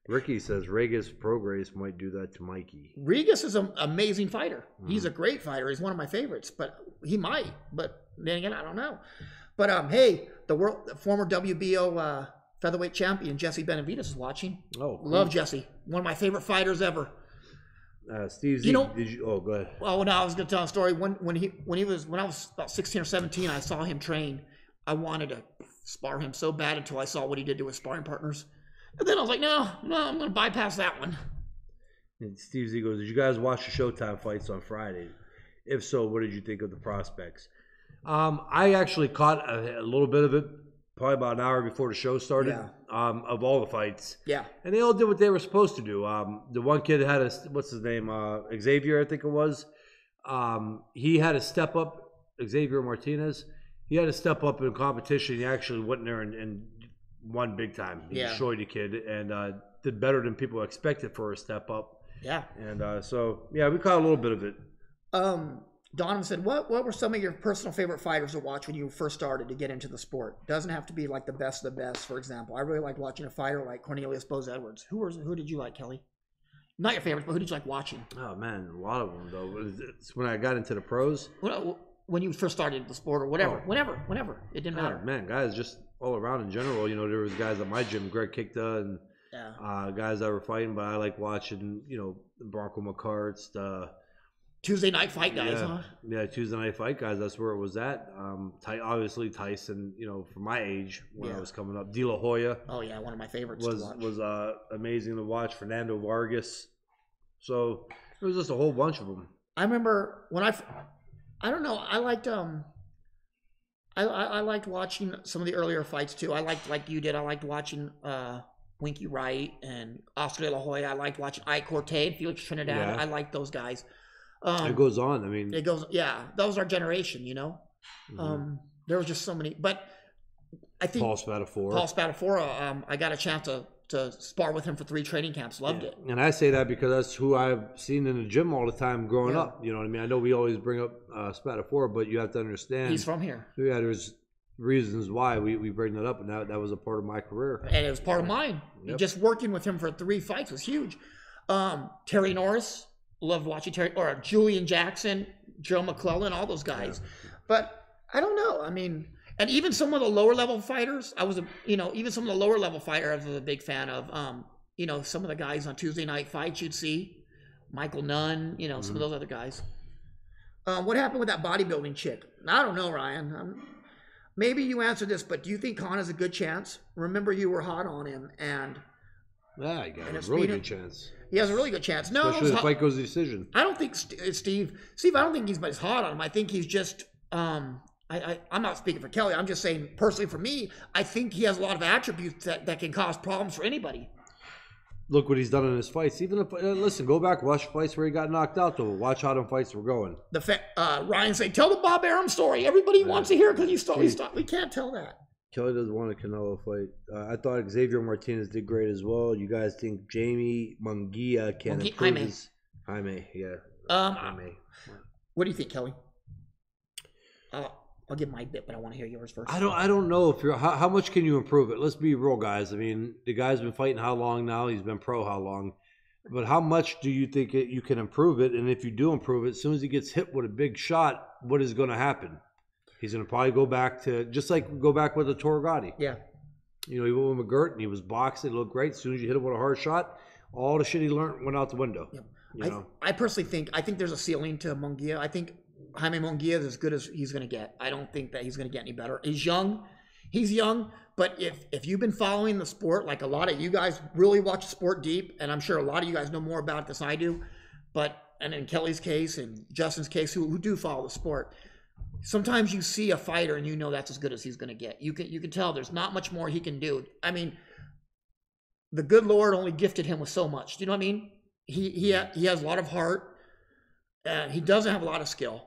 Ricky says Regis Prograis might do that to Mikey. Regis is an amazing fighter. Mm-hmm. He's a great fighter. He's one of my favorites. But he might. But then again, I don't know. But hey, the former WBO featherweight champion Jesse Benavidez is watching. Oh, cool. Love Jesse. One of my favorite fighters ever. Steve Z, go ahead. Well, no, I was going to tell a story. When I was about 16 or 17, I saw him train. I wanted to spar him so bad until I saw what he did to his sparring partners. And then I was like, no, I'm going to bypass that one. And Steve Z goes, did you guys watch the Showtime fights on Friday? If so, what did you think of the prospects? I actually caught a little bit of it, probably about an hour before the show started, of all the fights. Yeah. And they all did what they were supposed to do. The one kid had what's his name? Xavier, I think it was. He had to step up, Xavier Martinez. He had to step up in competition. He actually went in there and won big time. He destroyed the kid and did better than people expected for a step up. Yeah. And we caught a little bit of it. Donovan said, what were some of your personal favorite fighters to watch when you first started to get into the sport? Doesn't have to be like the best of the best, for example. I really liked watching a fighter like Cornelius Bose Edwards. Who did you like, Kelly? Not your favorites, but who did you like watching? Oh, man, a lot of them, though. It's when I got into the pros. When you first started the sport or whatever. Whenever. It didn't matter. Man, guys, just all around in general. You know, there was guys at my gym, Greg Kikta, and guys that were fighting, but I like watching, Bronco McCarts, Tuesday night fight guys, huh? Yeah, Tuesday night fight guys. That's where it was at. Obviously Tyson, for my age when I was coming up. De La Hoya. Oh yeah, one of my favorites was amazing to watch. Fernando Vargas. So it was just a whole bunch of them. I remember when I don't know. I liked I liked watching some of the earlier fights too. I liked like you did. I liked watching Winky Wright and Oscar De La Hoya. I liked watching Ike Corte, Felix Trinidad. Yeah. I liked those guys. It goes on. I mean, it goes. Yeah, that was our generation. Mm-hmm. There was just so many. But I think Paul Spadafora. I got a chance to spar with him for 3 training camps. Loved it. And I say that because that's who I've seen in the gym all the time growing up. You know what I mean? I know we always bring up Spadafora, but you have to understand he's from here. Yeah, there's reasons why we bring that up, and that was a part of my career. And it was part of mine. Yep. Just working with him for 3 fights was huge. Terry Norris. love watching Terry or Julian Jackson, Joe McClellan, all those guys. Yeah. But I don't know. I mean, and even some of the lower level fighters, even some of the lower level fighters I was a big fan of. Some of the guys on Tuesday Night Fights you'd see, Michael Nunn, some of those other guys. What happened with that bodybuilding chick? I don't know, Ryan. Maybe you answered this, but do you think Khan has a good chance? Remember, you were hot on him, and he got a really good chance. He has a really good chance. No, especially if the fight goes to decision. I don't think Steve. I don't think he's as hot on him. I think he's just. I'm not speaking for Kelly. I'm just saying personally for me. I think he has a lot of attributes that can cause problems for anybody. Look what he's done in his fights. Even if listen, go back, watch fights where he got knocked out. Though, watch how them fights were going. Ryan say, tell the Bob Arum story. Everybody wants to hear because you stop. We can't tell that. Kelly doesn't want a Canelo fight. I thought Xavier Martinez did great as well. You guys think Jamie Munguia can improve his... Jaime, yeah. Jaime. What do you think, Kelly? I'll give my bit, but I want to hear yours first. I don't know if you're how much can you improve it? Let's be real, guys. I mean, the guy's been fighting how long now? He's been pro how long? But how much do you think you can improve it? And if you do improve it, as soon as he gets hit with a big shot, what is going to happen? He's going to probably go back to go back with a Torgatti. Yeah. He went with McGirt and he was boxing. It looked great. As soon as you hit him with a hard shot, all the shit he learned went out the window. Yeah. I personally think there's a ceiling to Munguia. I think Jaime Munguia is as good as he's going to get. I don't think that he's going to get any better. He's young, but if you've been following the sport, like a lot of you guys really watch the sport deep, and I'm sure a lot of you guys know more about this than I do, and in Kelly's case and Justin's case, who do follow the sport, sometimes you see a fighter and you know that's as good as he's going to get. You can tell there's not much more he can do. I mean, the good Lord only gifted him with so much. Do you know what I mean? He has a lot of heart. He doesn't have a lot of skill.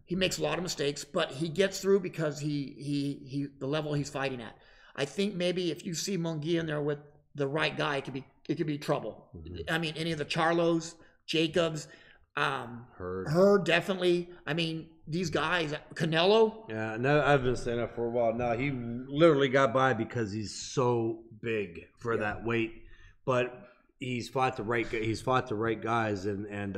He makes a lot of mistakes, but he gets through because the level he's fighting at. I think maybe if you see Munguia in there with the right guy, it could be trouble. Mm-hmm. I mean, any of the Charlos, Jacobs, Hurd definitely. I mean, these guys, Canelo. Yeah, no, I've been saying that for a while now. He literally got by because he's so big for that weight, but he's fought the right guys, and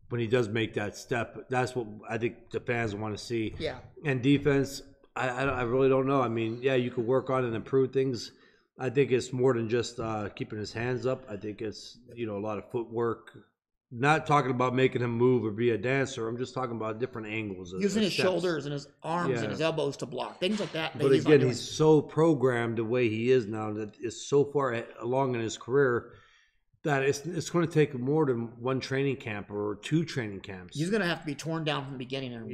when he does make that step, that's what I think the fans want to see. Yeah. And defense, I really don't know. I mean, yeah, you can work on and improve things. I think it's more than just keeping his hands up. I think it's a lot of footwork. Not talking about making him move or be a dancer. I'm just talking about different angles. Using his shoulders and his arms and his elbows to block. Things like that. But again, he's so programmed the way he is now that is so far along in his career that it's going to take more than one training camp or two training camps. He's going to have to be torn down from the beginning and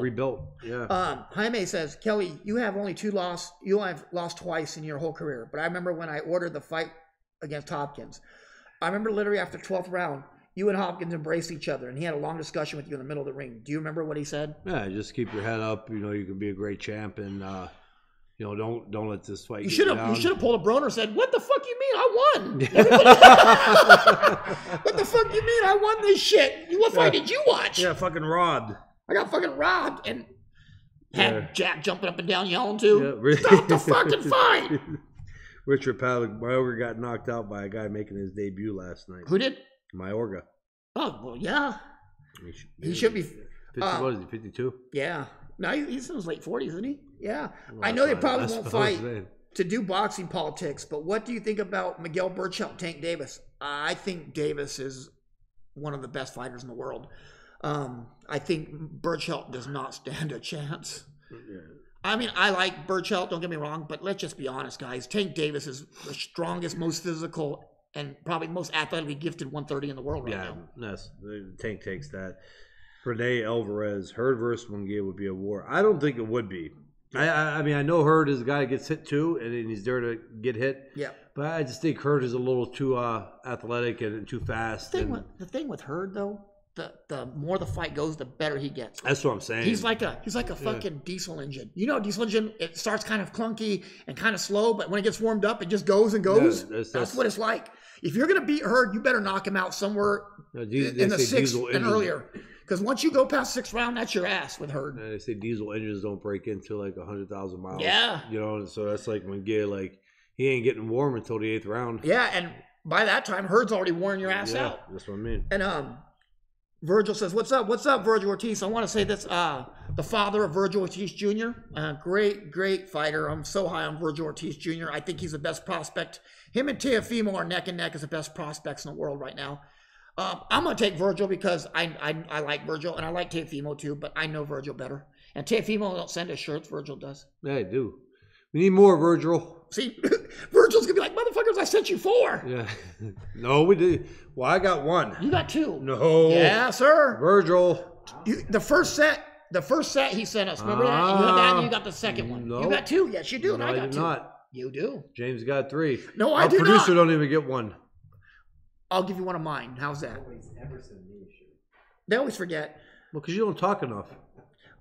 rebuilt. Yeah. Jaime says, Kelly, you have only two losses. You have lost twice in your whole career. But I remember when I ordered the fight against Hopkins. I remember literally after 12th round, you and Hopkins embraced each other, and he had a long discussion with you in the middle of the ring. Do you remember what he said? Yeah, just keep your head up. You can be a great champ, and don't let this fight. You should have pulled a Broner and said, "What the fuck you mean? I won." What the fuck you mean? I won this shit. What fight did you watch? Yeah, fucking robbed. I got fucking robbed, and had Jack jumping up and down yelling too. Yeah. Stop the fucking fight. Richard Pavlik, Mayorga got knocked out by a guy making his debut last night. Who did? Mayorga. Oh, well, yeah. He should be. 50, what is he, 52? Yeah. No, he's in his late 40s, isn't he? Yeah. Well, I know they probably won't fight to do boxing politics, but what do you think about Miguel Berchelt and Tank Davis? I think Davis is one of the best fighters in the world. I think Berchelt does not stand a chance. Yeah. I mean, I like Berchelt, don't get me wrong, but let's just be honest, guys. Tank Davis is the strongest, most physical, and probably most athletically gifted 130 in the world right now. Yes, Tank takes that. Rene Alvarez, Hurd versus Munguia would be a war. I don't think it would be. I mean, I know Hurd is a guy that gets hit too, and he's there to get hit. Yeah. But I just think Hurd is a little too athletic and too fast. The thing with Hurd, though, the more the fight goes, the better he gets. That's what I'm saying. He's like a fucking diesel engine. You know, diesel engine, it starts kind of clunky and kind of slow, but when it gets warmed up, it just goes and goes. Yeah, that's what it's like. If you're going to beat Hurd, you better knock him out somewhere in the sixth and earlier. Because once you go past 6th round, that's your ass with Hurd. They say diesel engines don't break into like 100,000 miles. Yeah. So that's like Munguia, like he ain't getting warm until the 8th round. Yeah, and by that time, Hurd's already worn your ass out. That's what I mean. And Virgil says, "What's up? What's up, Virgil Ortiz?" I want to say this: the father of Virgil Ortiz Jr., great fighter. I'm so high on Virgil Ortiz Jr. I think he's the best prospect. Him and Teofimo are neck and neck as the best prospects in the world right now. I'm gonna take Virgil because I like Virgil and I like Teofimo too, but I know Virgil better. And Teofimo don't send us shirts. Virgil does. Yeah, I do. We need more, Virgil. See, Virgil's gonna be like, "Motherfuckers, I sent you 4." Yeah. No, we did. Well, I got 1. You got 2. No. Yeah, sir. Virgil. The first set he sent us. Remember that? You got that, and you got the second one. No. You got 2. Yes, you do. No, and I got did 2. Not. You do. James got 3. No, I do not. Our producer don't even get 1. I'll give you one of mine. How's that? They always forget. Well, because you don't talk enough.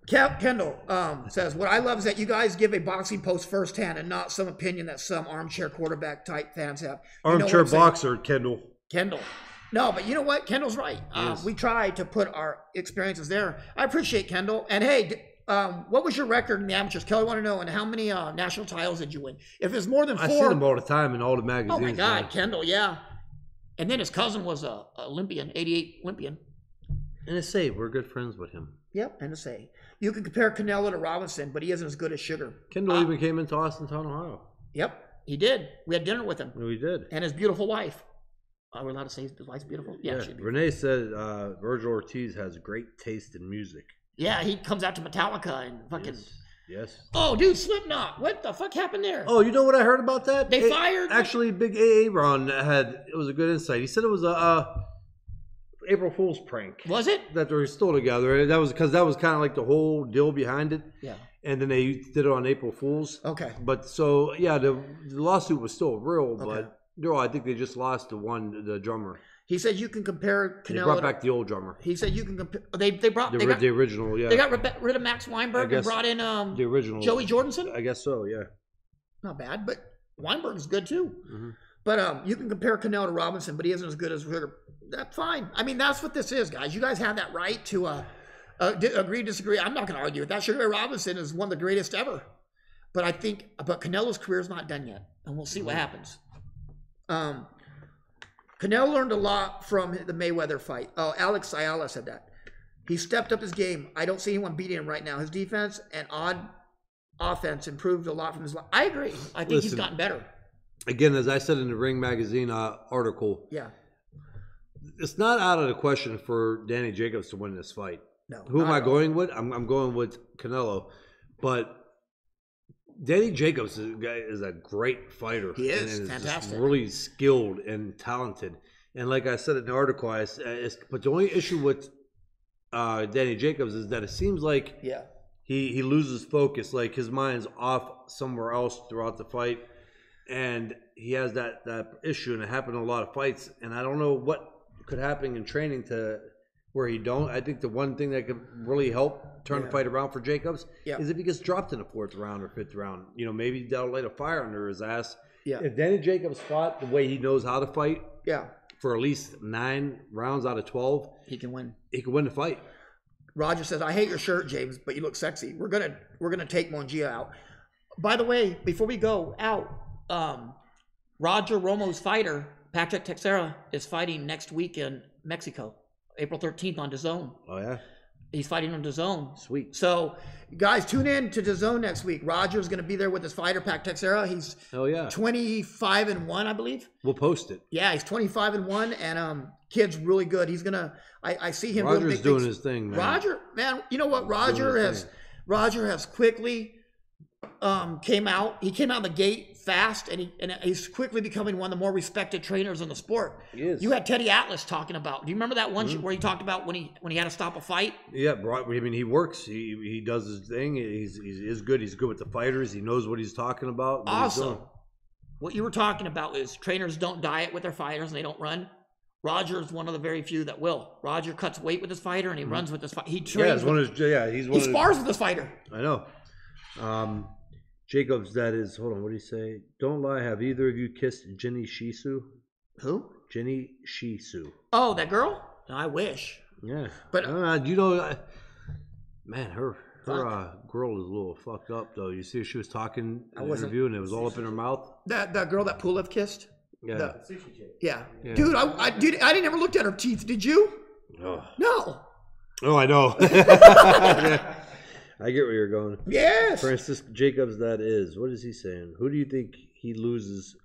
Kendall says, "What I love is that you guys give a boxing post firsthand and not some opinion that some armchair quarterback type fans have." Armchair boxer, Kendall. No, but you know what? Kendall's right. Yes. We try to put our experiences there. I appreciate Kendall. And hey, what was your record in the amateurs? Kelly, want to know, and how many national titles did you win? If it's more than 4. I see them all the time in all the magazines. Oh my God, man. Kendall, yeah. And then his cousin was a Olympian, 88 Olympian. NSA, we're good friends with him. Yep, NSA. You can compare Canelo to Robinson, but he isn't as good as Sugar. Kendall even came into Austintown, Ohio. Yep, he did. We had dinner with him. We did. And his beautiful wife. Are we allowed to say his wife's beautiful? Yeah. Renee said Virgil Ortiz has great taste in music. Yeah, he comes out to Metallica and fucking... Yes. Oh, dude, Slipknot. What the fuck happened there? Oh, you know what I heard about that? They fired... Actually, Big A. Ron it was a good insight. He said it was a April Fool's prank. Was it? That they were still together. That was because that was kind of like the whole deal behind it. Yeah. And then they did it on April Fool's. Okay. But so, yeah, the lawsuit was still real, but I think they just lost the drummer. He said you can compare Canelo. They brought back the old drummer. He said you can compare. They got the original. Yeah. They got rid of Max Weinberg and brought in the original Joey Jordison. I guess so. Yeah. Not bad, but Weinberg is good too. Mm-hmm. But you can compare Canelo to Robinson, but he isn't as good as Sugar. That's fine. I mean, that's what this is, guys. You guys have that right to agree, disagree. I'm not going to argue with that. Sugar Ray Robinson is one of the greatest ever. But I think, Canelo's career is not done yet, and we'll see what happens. Canelo learned a lot from the Mayweather fight. Oh, Alex Ayala said that. He stepped up his game. I don't see anyone beating him right now. His defense and odd offense improved a lot from his life. I agree. I think he's gotten better. Again, as I said in the Ring Magazine article, it's not out of the question for Danny Jacobs to win this fight. No. Who am I going with? I'm going with Canelo. But Danny Jacobs is a great fighter. He is fantastic. Just really skilled and talented. And like I said in the article, but the only issue with Danny Jacobs is that it seems like he loses focus. Like his mind's off somewhere else throughout the fight. And he has that issue, and it happened in a lot of fights. And I don't know what could happen in training to where he don't. I think the one thing that could really help turn the fight around for Jacobs is if he gets dropped in the 4th round or 5th round. You know, maybe that'll light a fire under his ass. Yeah. If Danny Jacobs fought the way he knows how to fight, for at least 9 rounds out of 12, he can win. He can win the fight. Roger says, "I hate your shirt, James, but you look sexy." We're gonna take Mongia out. By the way, before we go out, Roger Romo's fighter, Patrick Teixeira, is fighting next week in Mexico, April 13th on DAZN. Oh, yeah? He's fighting on DAZN. Sweet. So, guys, tune in to DAZN next week. Roger's going to be there with his fighter, Patrick Teixeira. He's 25-1, I believe. We'll post it. Yeah, he's 25-1, and kid's really good. He's going to – I see him Roger's doing big doing things. his thing, man. Roger, man, you know what? Roger has quickly came out. He came out of the gate fast, and he's quickly becoming one of the more respected trainers in the sport. He is. You had Teddy Atlas talking about. Do you remember that one where he talked about when he had to stop a fight? Yeah, I mean, he works. He does his thing. He's good. He's good with the fighters. He knows what he's talking about. Awesome. What you were talking about is trainers don't diet with their fighters and they don't run. Roger is one of the very few that will. Roger cuts weight with his fighter and he runs with his fighter. He trains. He spars with his fighter. I know. Jacobs, that is, hold on, what did he say? Don't lie, have either of you kissed Jenny Shisu? Who? Jenny Shisu. Oh, that girl? I wish. Yeah. But, man, her girl is a little fucked up, though. You see, she was talking in an interview, and it was all up in her mouth. That girl that Pulev kissed? Yeah. Yeah. Dude, I didn't ever look at her teeth. Did you? Oh. No. Oh, I know. I get where you're going. Yes. Francis Jacobs, that is. What is he saying? Who do you think he loses?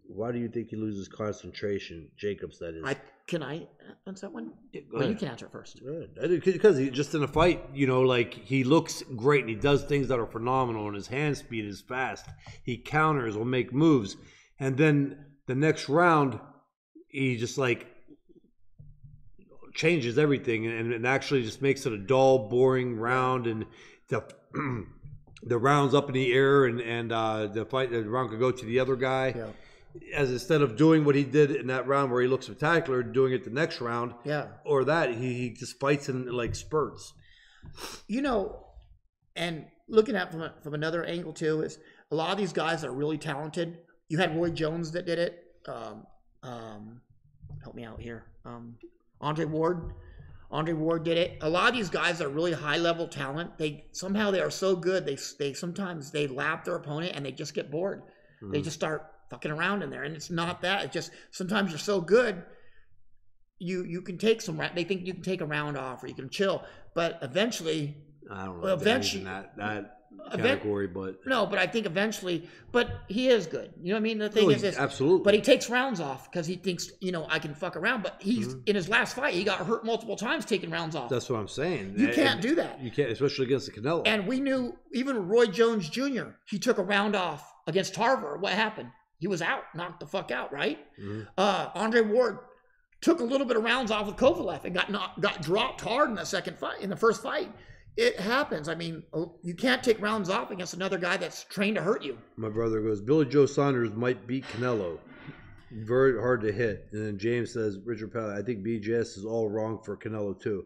Why do you think he loses concentration? Jacobs, that is. Can I answer that one? Well, you can answer it first. Because he just in a fight, like he looks great and he does things that are phenomenal and his hand speed is fast. He counters, will make moves. And then the next round, he just changes everything and actually just makes it a dull, boring round. And the round's up in the air and the round could go to the other guy. Yeah. As instead of doing what he did in that round where he looked spectacular, doing it the next round, or that he just fights in spurts. And looking at from another angle too is a lot of these guys are really talented. You had Roy Jones that did it. Help me out here. Andre Ward did it. A lot of these guys are really high level talent. They are so good. They sometimes lap their opponent and they just get bored. Mm-hmm. They just start fucking around in there, and it's not that. It's just sometimes you're so good, you can take they think you can take a round off or you can chill, but eventually, I don't know. Eventually, that category, but no, but I think eventually, but he is good. You know what I mean? The thing is this, absolutely. But he takes rounds off because he thinks I can fuck around. But he's in his last fight, he got hurt multiple times taking rounds off. That's what I'm saying. You can't do that. You can't, especially against the Canelo. And we knew even Roy Jones Jr. He took a round off against Tarver. What happened? He was out, knocked the fuck out, right? Mm-hmm. Andre Ward took a little bit of rounds off with Kovalev and got dropped hard in the first fight. It happens. I mean, you can't take rounds off against another guy that's trained to hurt you. My brother goes, Billy Joe Saunders might beat Canelo. Very hard to hit. And then James says, Richard Pell, I think BJS is all wrong for Canelo too.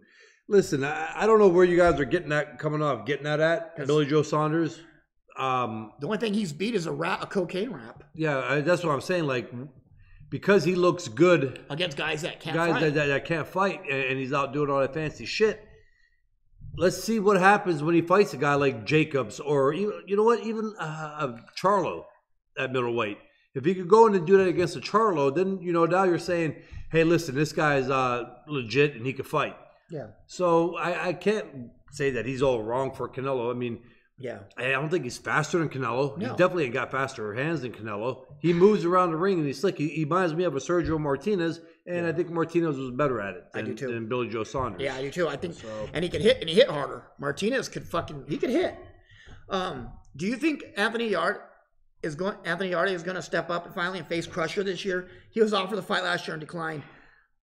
Listen, I don't know where you guys are getting that at Billy Joe Saunders. The only thing he's beat is a cocaine rap. Yeah, that's what I'm saying. Because he looks good against guys that can't fight. that can't fight, and he's out doing all that fancy shit. Let's see what happens when he fights a guy like Jacobs or even Charlo at middleweight. If he could go in and do that against a Charlo, then now you're saying, hey, listen, this guy's legit and he could fight. Yeah. So I can't say that he's all wrong for Canelo. I mean. Yeah, I don't think he's faster than Canelo. No. He definitely ain't got faster hands than Canelo. He moves around the ring and he's slick. He reminds me of a Sergio Martinez, and I think Martinez was better at it than Billy Joe Saunders. Yeah, I do too. I think, and he could hit, and he hit harder. Martinez could hit. Do you think Anthony Yarde is going to step up and finally face Crusher this year? He was offered the fight last year and declined.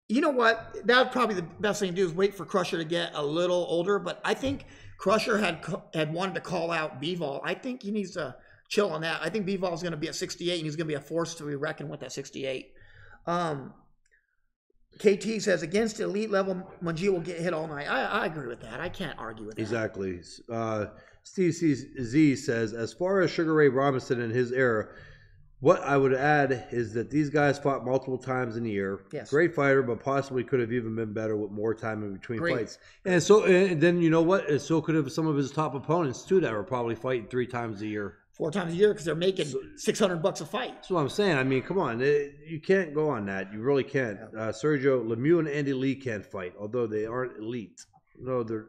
You know what? That would probably the best thing to do is wait for Crusher to get a little older. But I think Crusher had wanted to call out Bivol. I think he needs to chill on that. I think Bivol is going to be at 68, and he's going to be a force to be reckoned with at 68. KT says, against elite level, Mungi will get hit all night. I agree with that. I can't argue with that. Exactly. Steve Z says, as far as Sugar Ray Robinson in his era, what I would add is that these guys fought multiple times in the year. Yes. Great fighter, but possibly could have even been better with more time in between fights. And then you know what? And so could have some of his top opponents too that were probably fighting 3 times a year. 4 times a year because they're making $600 a fight. That's what I'm saying. I mean, come on. You can't go on that. You really can't. Yeah. Sergio Lemieux and Andy Lee can't fight, although they aren't elite. No, they're...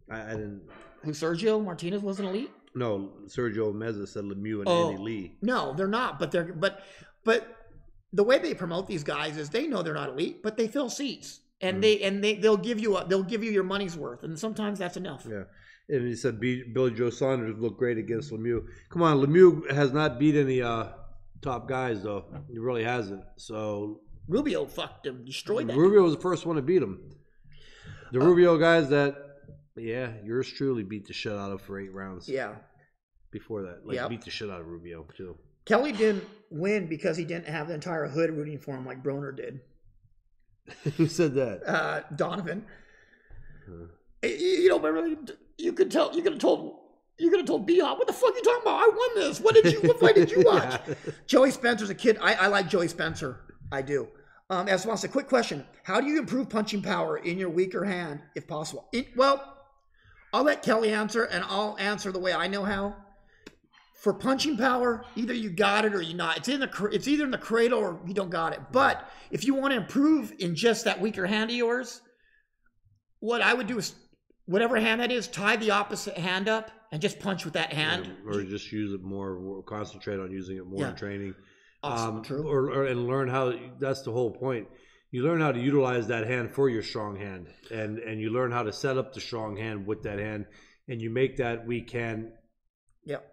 I didn't... Who, Sergio Martinez wasn't elite? No, Sergio Meza said Lemieux and Andy Lee. No, they're not. But the way they promote these guys is they know they're not elite, but they fill seats, and they'll give you your money's worth, and sometimes that's enough. Yeah, and he said Billy Joe Saunders looked great against Lemieux. Come on, Lemieux has not beat any top guys though. He really hasn't. So Rubio fucked him, destroyed that. Rubio was the first one to beat him. The Rubio guys that. Yeah, yours truly beat the shit out of for 8 rounds. Yeah. Before that, beat the shit out of Rubio too. Kelly didn't win because he didn't have the entire hood rooting for him like Broner did. Who said that? Donovan. Huh. You could have told B-Hop, what the fuck are you talking about? I won this. What fight did you watch? Yeah. Joey Spencer's a kid. I like Joey Spencer. I do. As a quick question, how do you improve punching power in your weaker hand if possible? I'll let Kelly answer, and I'll answer the way I know how. For punching power, either you got it or you not. It's either in the cradle or you don't got it. But if you want to improve in just that weaker hand of yours, what I would do is, whatever hand that is, tie the opposite hand up and just punch with that hand. Or just use it more, concentrate on using it more in training. Awesome. True. And learn how, that's the whole point. You learn how to utilize that hand for your strong hand. And you learn how to set up the strong hand with that hand. And you make that weak hand. Yep.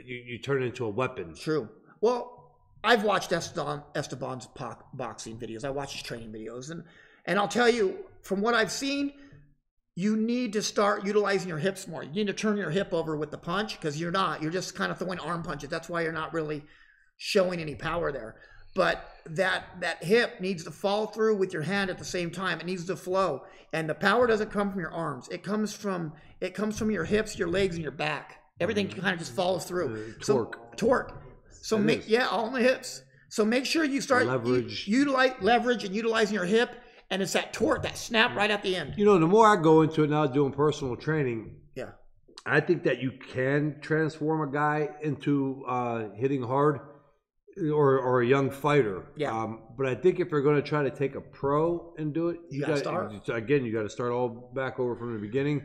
You turn it into a weapon. True. Well, I've watched Esteban's boxing videos. I watch his training videos. And I'll tell you, from what I've seen, you need to start utilizing your hips more. You need to turn your hip over with the punch, because you're not. You're just kind of throwing arm punches. That's why you're not really showing any power there. But that hip needs to fall through with your hand at the same time. It needs to flow. And the power doesn't come from your arms. It comes from your hips, your legs, and your back. Everything kind of just follows through. Torque. So all in the hips. So make sure you start utilize leverage and utilizing your hip, and it's that torque, that snap right at the end. You know, the more I go into it now, doing personal training, yeah, I think that you can transform a guy into hitting hard, or a young fighter. Yeah. But I think if you're going to try to take a pro and do it, you got to start again. You got to start all back over from the beginning.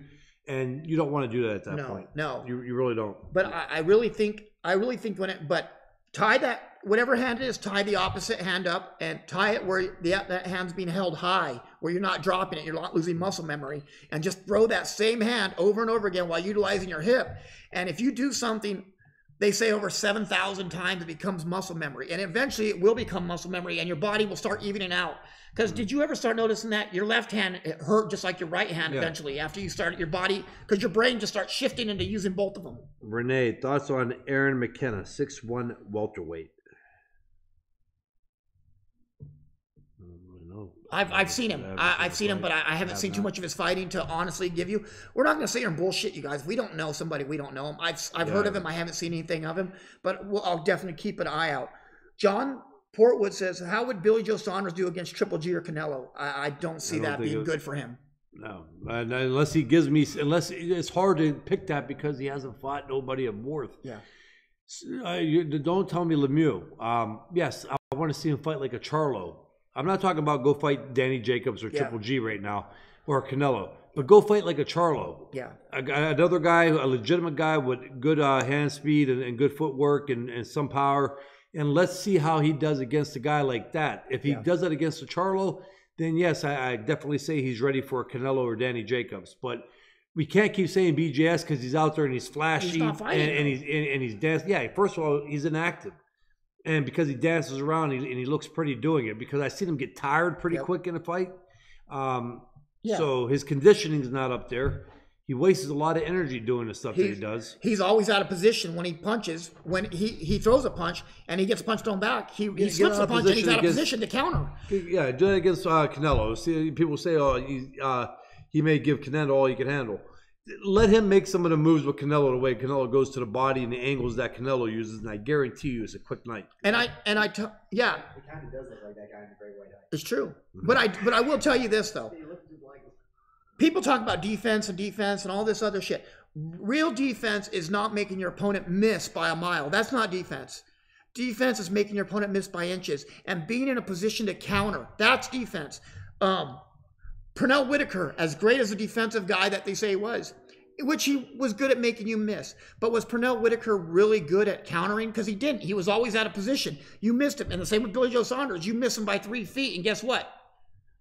And you don't want to do that at that point. No, you really don't. But I really think but tie that, whatever hand it is, tie the opposite hand up and tie it where that hand's being held high, where you're not dropping it, you're not losing muscle memory, and just throw that same hand over and over again while utilizing your hip. And if you do something, they say over 7,000 times, it becomes muscle memory, and eventually it will become muscle memory, and your body will start evening out. Because did you ever start noticing that your left hand, it hurt just like your right hand eventually after you started your body, because your brain just starts shifting into using both of them? Renee, thoughts on Aaron McKenna, 6'1" welterweight? I've seen him. I've seen him, but I haven't seen too much of his fighting to honestly give you. We're not going to sit here and bullshit, you guys. We don't know somebody. We don't know him. I've heard of him. I haven't seen anything of him, but I'll definitely keep an eye out. John Portwood says, how would Billy Joe Saunders do against Triple G or Canelo? I don't see that being good for him. No, unless he gives me, unless it's hard to pick that because he hasn't fought nobody of worth. Yeah. Don't tell me Lemieux. Yes, I want to see him fight like a Charlo. I'm not talking about go fight Danny Jacobs or Triple G right now, or Canelo, but go fight like a Charlo. Yeah. Another guy, a legitimate guy with good hand speed and good footwork and some power. And let's see how he does against a guy like that. If he does that against a Charlo, then yes, I definitely say he's ready for a Canelo or Danny Jacobs. But we can't keep saying BJS because he's out there and he's flashy, he's not fighting, and he's dancing. Yeah, first of all, he's inactive. And because he dances around and he looks pretty doing it, because I seen him get tired pretty quick in a fight. So his conditioning's not up there. He wastes a lot of energy doing the stuff that he does. He's always out of position when he punches. When he throws a punch and he gets punched on back, he slips a punch and he's out of position to counter. Yeah, do that against Canelo. See, people say, he may give Canelo all he can handle. Let him make some of the moves with Canelo the way Canelo goes to the body and the angles that Canelo uses, and I guarantee you it's a quick night. It kind of does look like that guy in the Great White House. It's true. But I will tell you this though. People talk about defense and all this other shit. Real defense is not making your opponent miss by a mile. That's not defense. Defense is making your opponent miss by inches and being in a position to counter. That's defense. Pernell Whitaker, as great as a defensive guy that they say he was, which he was good at making you miss. But was Pernell Whitaker really good at countering? Because he didn't. He was always out of position. You missed him. And the same with Billy Joe Saunders. You miss him by 3 feet, and guess what?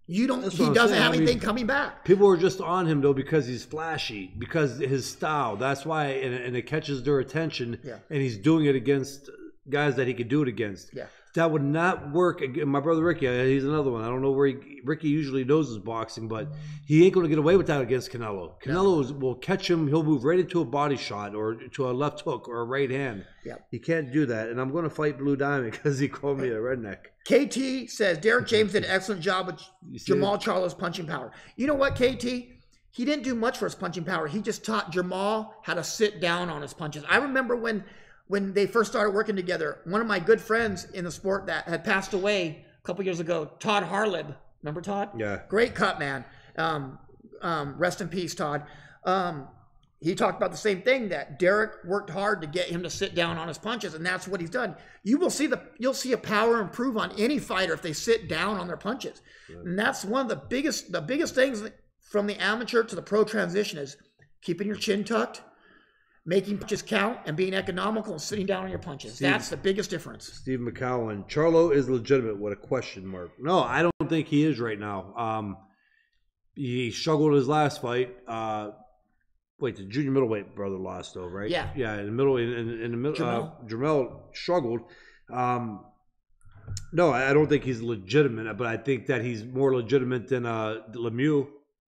He doesn't have anything coming back. People are just on him though because he's flashy, because his style. That's why, and it catches their attention. Yeah. And he's doing it against guys that he could do it against. Yeah. That would not work. My brother Ricky, he's another one. I don't know where Ricky usually knows his boxing, but he ain't going to get away with that against Canelo. Canelo will catch him. He'll move right into a body shot or to a left hook or a right hand. Yeah. He can't do that. And I'm going to fight Blue Diamond because he called me a redneck. KT says, Derek James did an excellent job with Jamal Charlo's punching power. You know what, KT? He didn't do much for his punching power. He just taught Jamal how to sit down on his punches. I remember when they first started working together, one of my good friends in the sport that had passed away a couple years ago, Todd Harlib. Remember Todd? Yeah. Great cut, man. Rest in peace, Todd. he talked about the same thing, that Derek worked hard to get him to sit down on his punches, and that's what he's done. You'll see a power improve on any fighter if they sit down on their punches. Right. And that's one of the biggest things from the amateur to the pro transition is keeping your chin tucked, making punches count, and being economical and sitting down on your punches. That's the biggest difference. Steve McCowan, Charlo is legitimate. What a question mark. No, I don't think he is right now. He struggled his last fight. Wait, the junior middleweight brother lost though, right? Yeah. Yeah, in the middle, in the middle, Jamel struggled. No, I don't think he's legitimate, but I think that he's more legitimate than Lemieux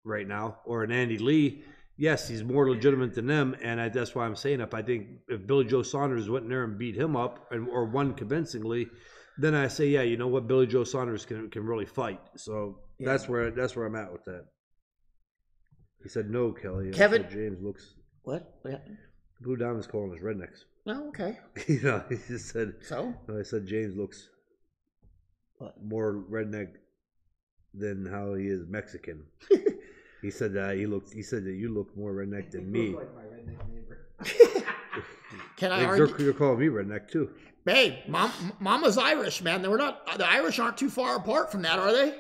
right now, or an Andy Lee. Yes, he's more legitimate than them, and that's why I'm saying if I think if Billy Joe Saunders went in there and beat him up or won convincingly, then I say, yeah, you know what, Billy Joe Saunders can really fight. So that's where I'm at with that. He said no, Kelly. Kevin James looks. What? What happened? Blue Diamond's calling us rednecks. Oh, okay. He just said. So? No, I said James looks more redneck than how he is Mexican. He said that He said that you look more redneck than me. Like my redneck neighbor. Can I argue? You're calling me redneck too. Hey, Mama's Irish, man. The Irish aren't too far apart from that, are they?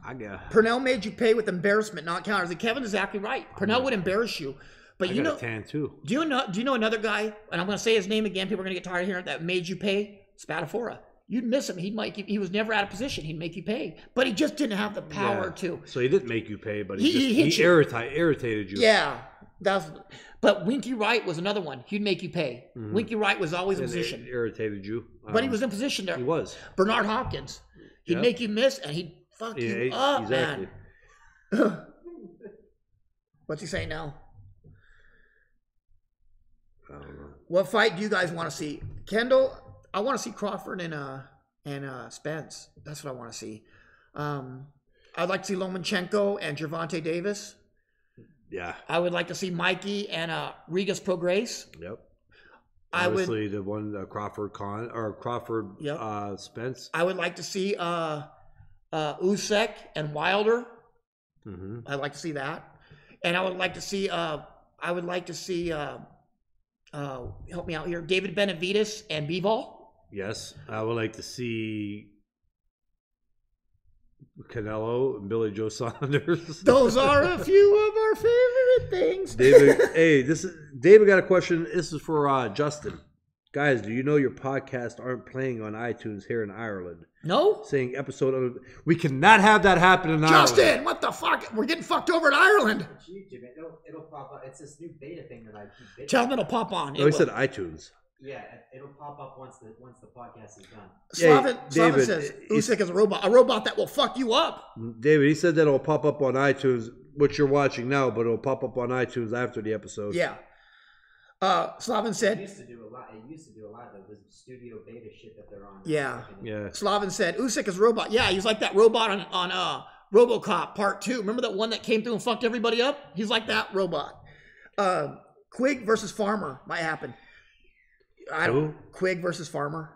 I guess. Purnell made you pay with embarrassment, not counters. And Kevin's exactly right. Purnell would embarrass you. But you know, a tan too. Do you know another guy? And I'm going to say his name again. People are going to get tired of hearing it. That made you pay. Spadafora. You'd miss him. He was never out of position. He'd make you pay, but he just didn't have the power to. So he didn't make you pay, but he irritated you. Yeah, but Winky Wright was another one. He'd make you pay. Mm-hmm. Winky Wright was always in position. Irritated you, but he was in position there. He was. Bernard Hopkins. He'd make you miss, and he'd fuck you up, exactly. Man. What's he saying now? I don't know. What fight do you guys want to see? Kendall, I want to see Crawford and Spence. That's what I want to see. I'd like to see Lomachenko and Gervonta Davis. Yeah. I would like to see Mikey and Regis Prograis. Yep. Obviously, the one Crawford Spence. I would like to see Usyk and Wilder. Mm-hmm. I'd like to see that, and I would like to see. Help me out here. David Benavidez and Bivol. Yes, I would like to see Canelo and Billy Joe Saunders. Those are a few of our favorite things. David got a question. This is for Justin. Guys, do you know your podcasts aren't playing on iTunes here in Ireland? No. Saying we cannot have that happen in Ireland. Justin, what the fuck? We're getting fucked over in Ireland. YouTube, it'll pop up. It's this new beta thing that I keep. Tell them it'll pop on. No, he said iTunes. Yeah, it'll pop up once the podcast is done. Slavin says Usyk is a robot that will fuck you up. David, he said that it'll pop up on iTunes, which you're watching now, but it'll pop up on iTunes after the episode. Yeah. Slavin said. It used to do a lot of the studio beta shit that they're on. Yeah. Slavin said Usyk is a robot. Yeah, he's like that robot on RoboCop Part 2. Remember that one that came through and fucked everybody up? He's like that robot. Quigg versus Farmer might happen. Quigg versus Farmer.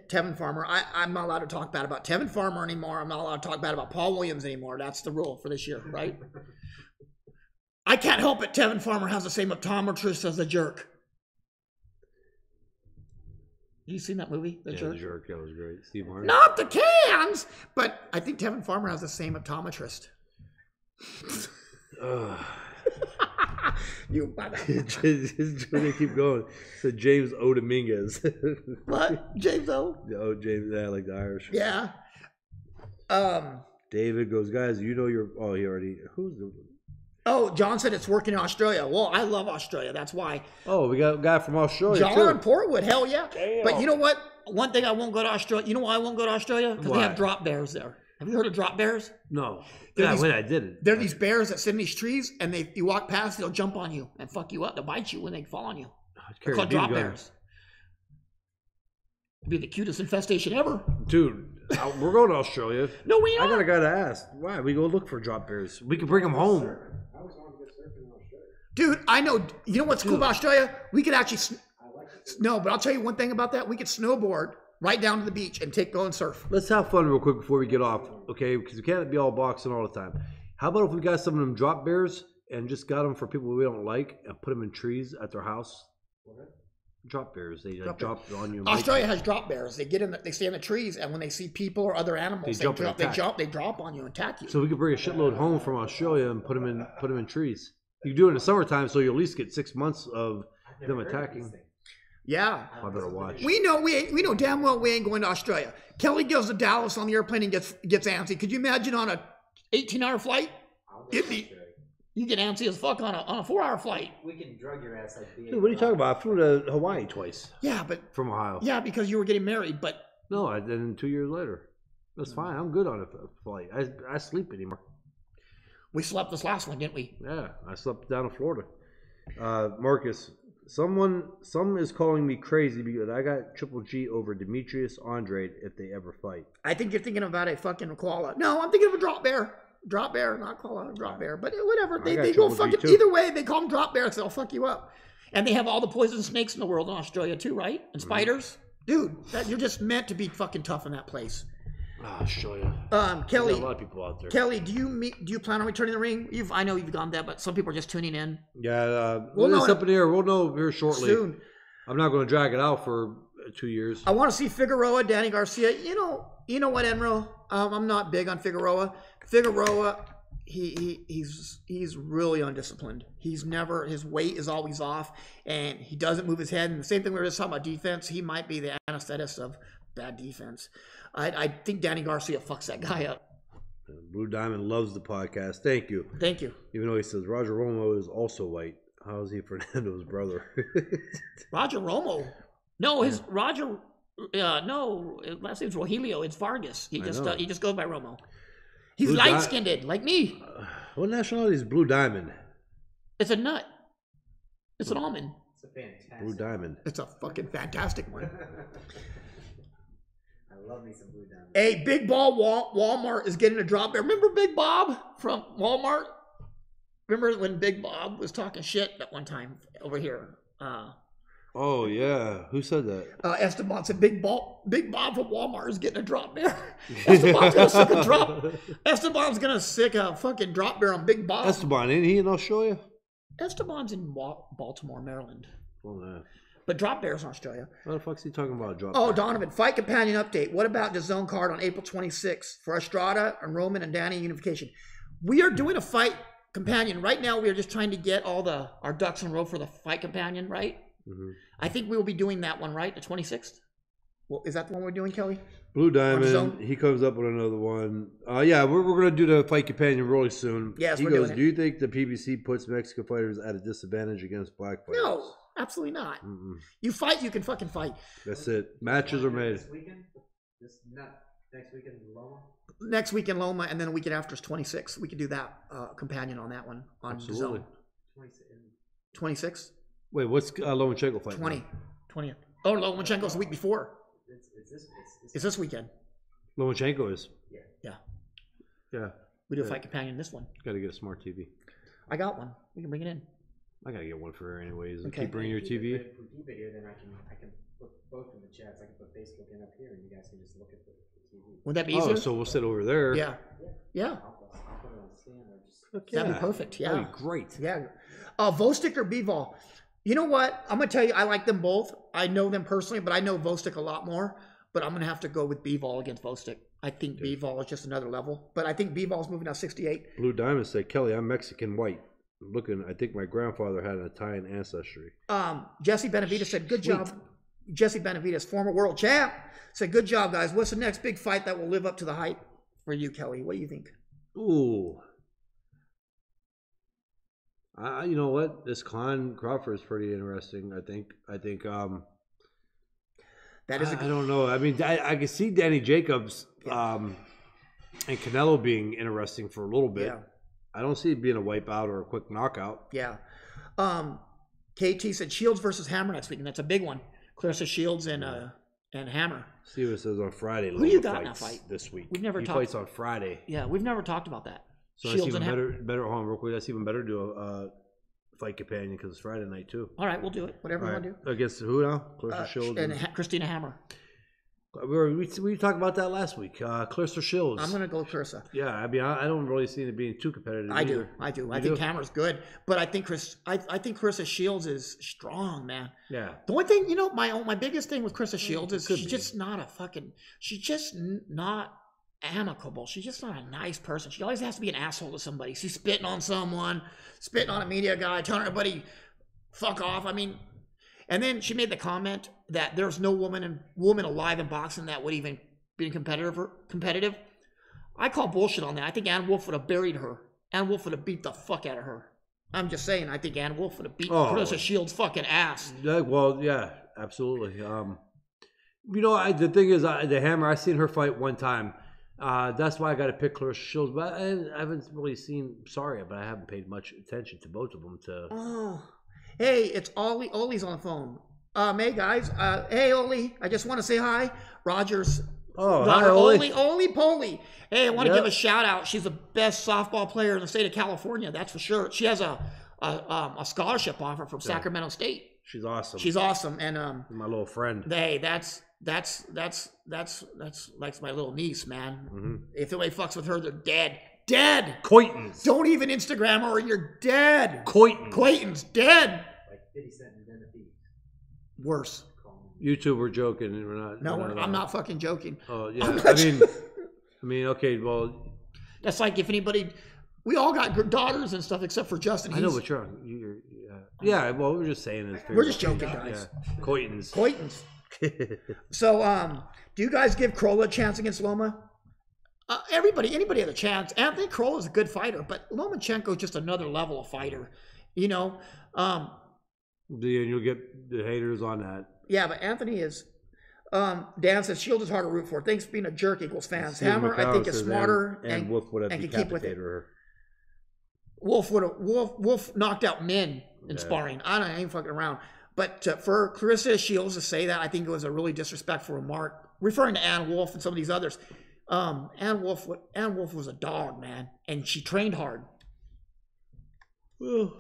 Tevin Farmer. I'm not allowed to talk bad about Tevin Farmer anymore. I'm not allowed to talk bad about Paul Williams anymore. That's the rule for this year, right? I can't help it. Tevin Farmer has the same optometrist as the Jerk. You seen that movie, The Jerk? The Jerk. That was great. Steve Martin. Not the cans, but I think Tevin Farmer has the same optometrist. You they keep going. So James O. Dominguez. What? James O? James. Yeah, like the Irish. Yeah. David goes, guys. You know you're. Oh, he already. Who's the? Oh, John said it's working in Australia. Well, I love Australia. That's why. Oh, we got a guy from Australia John too. in Portwood. Hell yeah. Damn. But you know what? One thing I won't go to Australia. You know why I won't go to Australia? Because they have drop bears there. Have you heard of drop bears? No. I didn't. They're these bears that sit in these trees, and you walk past, they'll jump on you and fuck you up. They'll bite you when they fall on you. They're called drop bears. It'd be the cutest infestation ever. Dude, we're going to Australia. No, we are. I got a guy to ask. Why? We go look for drop bears. We can bring them home. I always wanted to go surfing in Australia. Dude, I know. You know what's cool about Australia? We could actually... No, but I'll tell you one thing about that. We could snowboard right down to the beach and go and surf. Let's have fun real quick before we get off, okay? Because we can't be all boxing all the time. How about if we got some of them drop bears and just got them for people we don't like and put them in trees at their house. What? Drop bears. They drop on you. Australia has drop bears. They they stay in the trees, and when they see people or other animals, they drop on you and attack you. So we could bring a shitload home from Australia and put them in trees. You can do it in the summertime, so you at least get 6 months of them attacking. Yeah, I better watch. We know damn well we ain't going to Australia. Kelly goes to Dallas on the airplane and gets antsy. Could you imagine on a 18-hour flight? You get antsy as fuck on a 4-hour flight. We can drug your ass like. Dude, what are you talking about? I flew to Hawaii twice. Yeah, but from Ohio. Yeah, because you were getting married, but no, then 2 years later. That's fine. I'm good on a flight. I sleep anymore. We slept this last one, didn't we? Yeah, I slept down in Florida. Marcus, some is calling me crazy because I got Triple G over Demetrius Andrade if they ever fight. I think you're thinking about a fucking koala. No, I'm thinking of a drop bear. Drop bear, not koala, drop bear. But whatever. They go fucking either way. They call them drop bears. They'll fuck you up. And they have all the poison snakes in the world in Australia too, right? And spiders. Dude, you're just meant to be fucking tough in that place. Australia. Kelly. There's a lot of people out there. Kelly, do you plan on returning the ring? I know you've gone there, but some people are just tuning in. Yeah, it's up in the air. We'll know here shortly. Soon. I'm not going to drag it out for 2 years. I want to see Figueroa, Danny Garcia. You know what, Enro? I'm not big on Figueroa. Figueroa, he's really undisciplined. His weight is always off, and he doesn't move his head. And the same thing we were just talking about defense. He might be the anesthetist of bad defense. I think Danny Garcia fucks that guy up. Blue Diamond loves the podcast. Thank you. Thank you. Even though he says Roger Romo is also white. How is he Fernando's brother? Roger Romo? No, Roger. No, last name's Rogelio. It's Vargas. He just goes by Romo. He's light-skinned, like me. What nationality is Blue Diamond? It's a nut. It's an almond. It's a fantastic. Blue Diamond. It's a fucking fantastic one. I love me some Blue Diamond. Hey, Big Ball Walmart is getting a drop bear. Remember Big Bob from Walmart? Remember when Big Bob was talking shit that one time over here? Oh yeah, who said that? Esteban said Big Bob from Walmart is getting a drop bear. Esteban's gonna sick a drop. Esteban's gonna sick a fucking drop bear on Big Bob. Esteban, ain't he in Australia? Esteban's in Baltimore, Maryland. Oh man. But drop bears in Australia. What the fuck's he talking about? Drop bear? Donovan, fight companion update. What about the zone card on April 26th for Estrada and Roman and Danny Unification? We are doing a fight companion right now. We are just trying to get all our ducks in a row for the fight companion, right? Mm-hmm. I think we will be doing that one, right? The 26th? Well, is that the one we're doing, Kelly? Blue Diamond, he comes up with another one. Yeah, we're going to do the fight companion really soon. Yes, he goes, do you think the PBC puts Mexican fighters at a disadvantage against black fighters? No, absolutely not. Mm-mm. You fight, you can fucking fight. That's it. Matches are made. This weekend? Next weekend in Loma? Next week in Loma, and then the weekend after is 26. We could do that companion on that one. On Absolutely. Zone. 26? Wait, what's Lomachenko fight? 20th. Oh, Lomachenko's the week before. It's this weekend. Lomachenko is. Yeah. We do a fight companion this one. Got to get a smart TV. I got one. We can bring it in. I got to get one for her anyways. Okay. Keep bringing your TV. If we keep it here, then I can put both in the chats. I can put Facebook in up here, and you guys can just look at the TV. Would that be easier? Oh, so we'll sit over there. Yeah. I'll put it on the stand. That'd be perfect. Yeah. That'd be great. Yeah. Vostik or Bivol? You know what? I'm going to tell you, I like them both. I know them personally, but I know Vostik a lot more. But I'm going to have to go with Bivol against Vostik. I think Bivol is just another level. But I think Bivol's moving now 68. Blue Diamond said, Kelly, I'm Mexican white. I think my grandfather had an Italian ancestry. Jesse Benavides said, good job. Jesse Benavides, former world champ, said, good job, guys. What's the next big fight that will live up to the hype for you, Kelly? What do you think? Ooh. You know what? This Klein Crawford is pretty interesting. I think. That is. I don't know. I mean, I can see Danny Jacobs and Canelo being interesting for a little bit. Yeah. I don't see it being a wipeout or a quick knockout. Yeah. KT said Shields versus Hammer next week, and that's a big one. Clarissa Shields and Hammer. Steven says on Friday. Who do you got in that fight this week? We've never talked. He fights on Friday. Yeah, we've never talked about that. So Shields that's even better. Hold on, real quick. That's even better to do a fight companion because it's Friday night too. All right, we'll do it. Whatever you want to do. Against who now? Clarissa Shields and Christina Hammer. We talked about that last week. Clarissa Shields. I'm gonna go Clarissa. Yeah, I mean, I don't really see it being too competitive. I do. I think Hammer's good, but I think Clarissa Shields is strong, man. Yeah. The one thing, my biggest thing with Clarissa Shields is she's just not amicable. She's just not a nice person. She always has to be an asshole to somebody. She's spitting on someone, spitting on a media guy, telling everybody fuck off. I mean. And then she made the comment that there's no woman alive in boxing that would even be competitive. I call bullshit on that. I think Ann Wolfe would have buried her. Ann Wolfe would have beat the fuck out of her. I'm just saying. I think Ann Wolfe would have beat Clarissa Shields' fucking ass. Well, yeah, absolutely. The thing is, the Hammer. I seen her fight one time. That's why I got to pick Clarissa Shields. But I haven't really seen. Sorry, but I haven't paid much attention to both of them. Hey, it's Ollie. Ollie's on the phone. Hey, guys. Hey, Ollie. I just want to say hi. Roger's daughter, Ollie Polly. Hey, I want to give a shout out. She's the best softball player in the state of California. That's for sure. She has a scholarship offer from Sacramento State. She's awesome. She's awesome. And my little friend. Hey, that's like my little niece, man. Mm-hmm. If anybody fucks with her, they're dead. Dead. Coitons. Don't even Instagram her or you're dead. Coitons. Dead. Like 50 Cent and then the beat. Worse. You two were joking. We're not. No, I'm not fucking joking. Oh, yeah. I mean, okay, well. That's like if anybody, we all got daughters and stuff except for Justin. I know, but you're yeah, well, we're just saying this. We're just joking, guys. Yeah. Coitons. So, do you guys give Kroll a chance against Loma? Anybody had a chance. Anthony Kroll is a good fighter, but Lomachenko is just another level of fighter. You'll get the haters on that. Yeah, but Anthony is. Dan says Shield is hard to root for. Thanks for being a jerk equals fans. Hammer, I think, is smarter and Wolf would have decapitated her. Wolf knocked out Min in sparring. I ain't fucking around. But for Clarissa Shields to say that, I think it was a really disrespectful remark, referring to Ann Wolfe and some of these others. Ann Wolfe was a dog, man, and she trained hard. Well,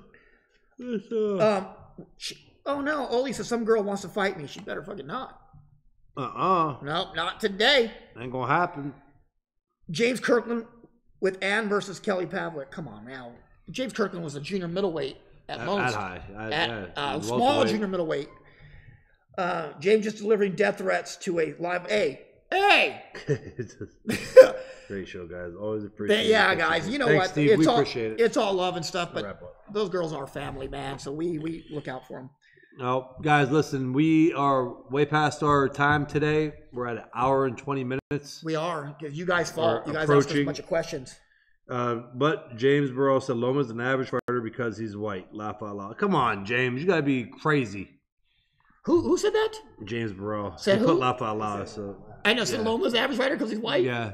oh no, Oli says some girl wants to fight me. She better fucking not. Nope, not today. Ain't gonna happen. James Kirkland with Ann versus Kelly Pavlik. Come on now. James Kirkland was a junior middleweight at most. At small junior middleweight. James just delivering death threats to a live. Hey! Great show, guys. Always appreciate it. Yeah, guys. You know Thanks, what? Steve. We appreciate it. It's all love and stuff, but those girls are family, man. So we look out for them. No, guys, listen. We are way past our time today. We're at 1 hour and 20 minutes. We are, because you guys fought. You guys asked us a bunch of questions. But James Burrow said Loma's an average fighter because he's white. Laugh out loud. Come on, James. You got to be crazy. Who said that? James Burrow. Said he who? put laugh out loud. So said Loma's average fighter because he's white. Yeah.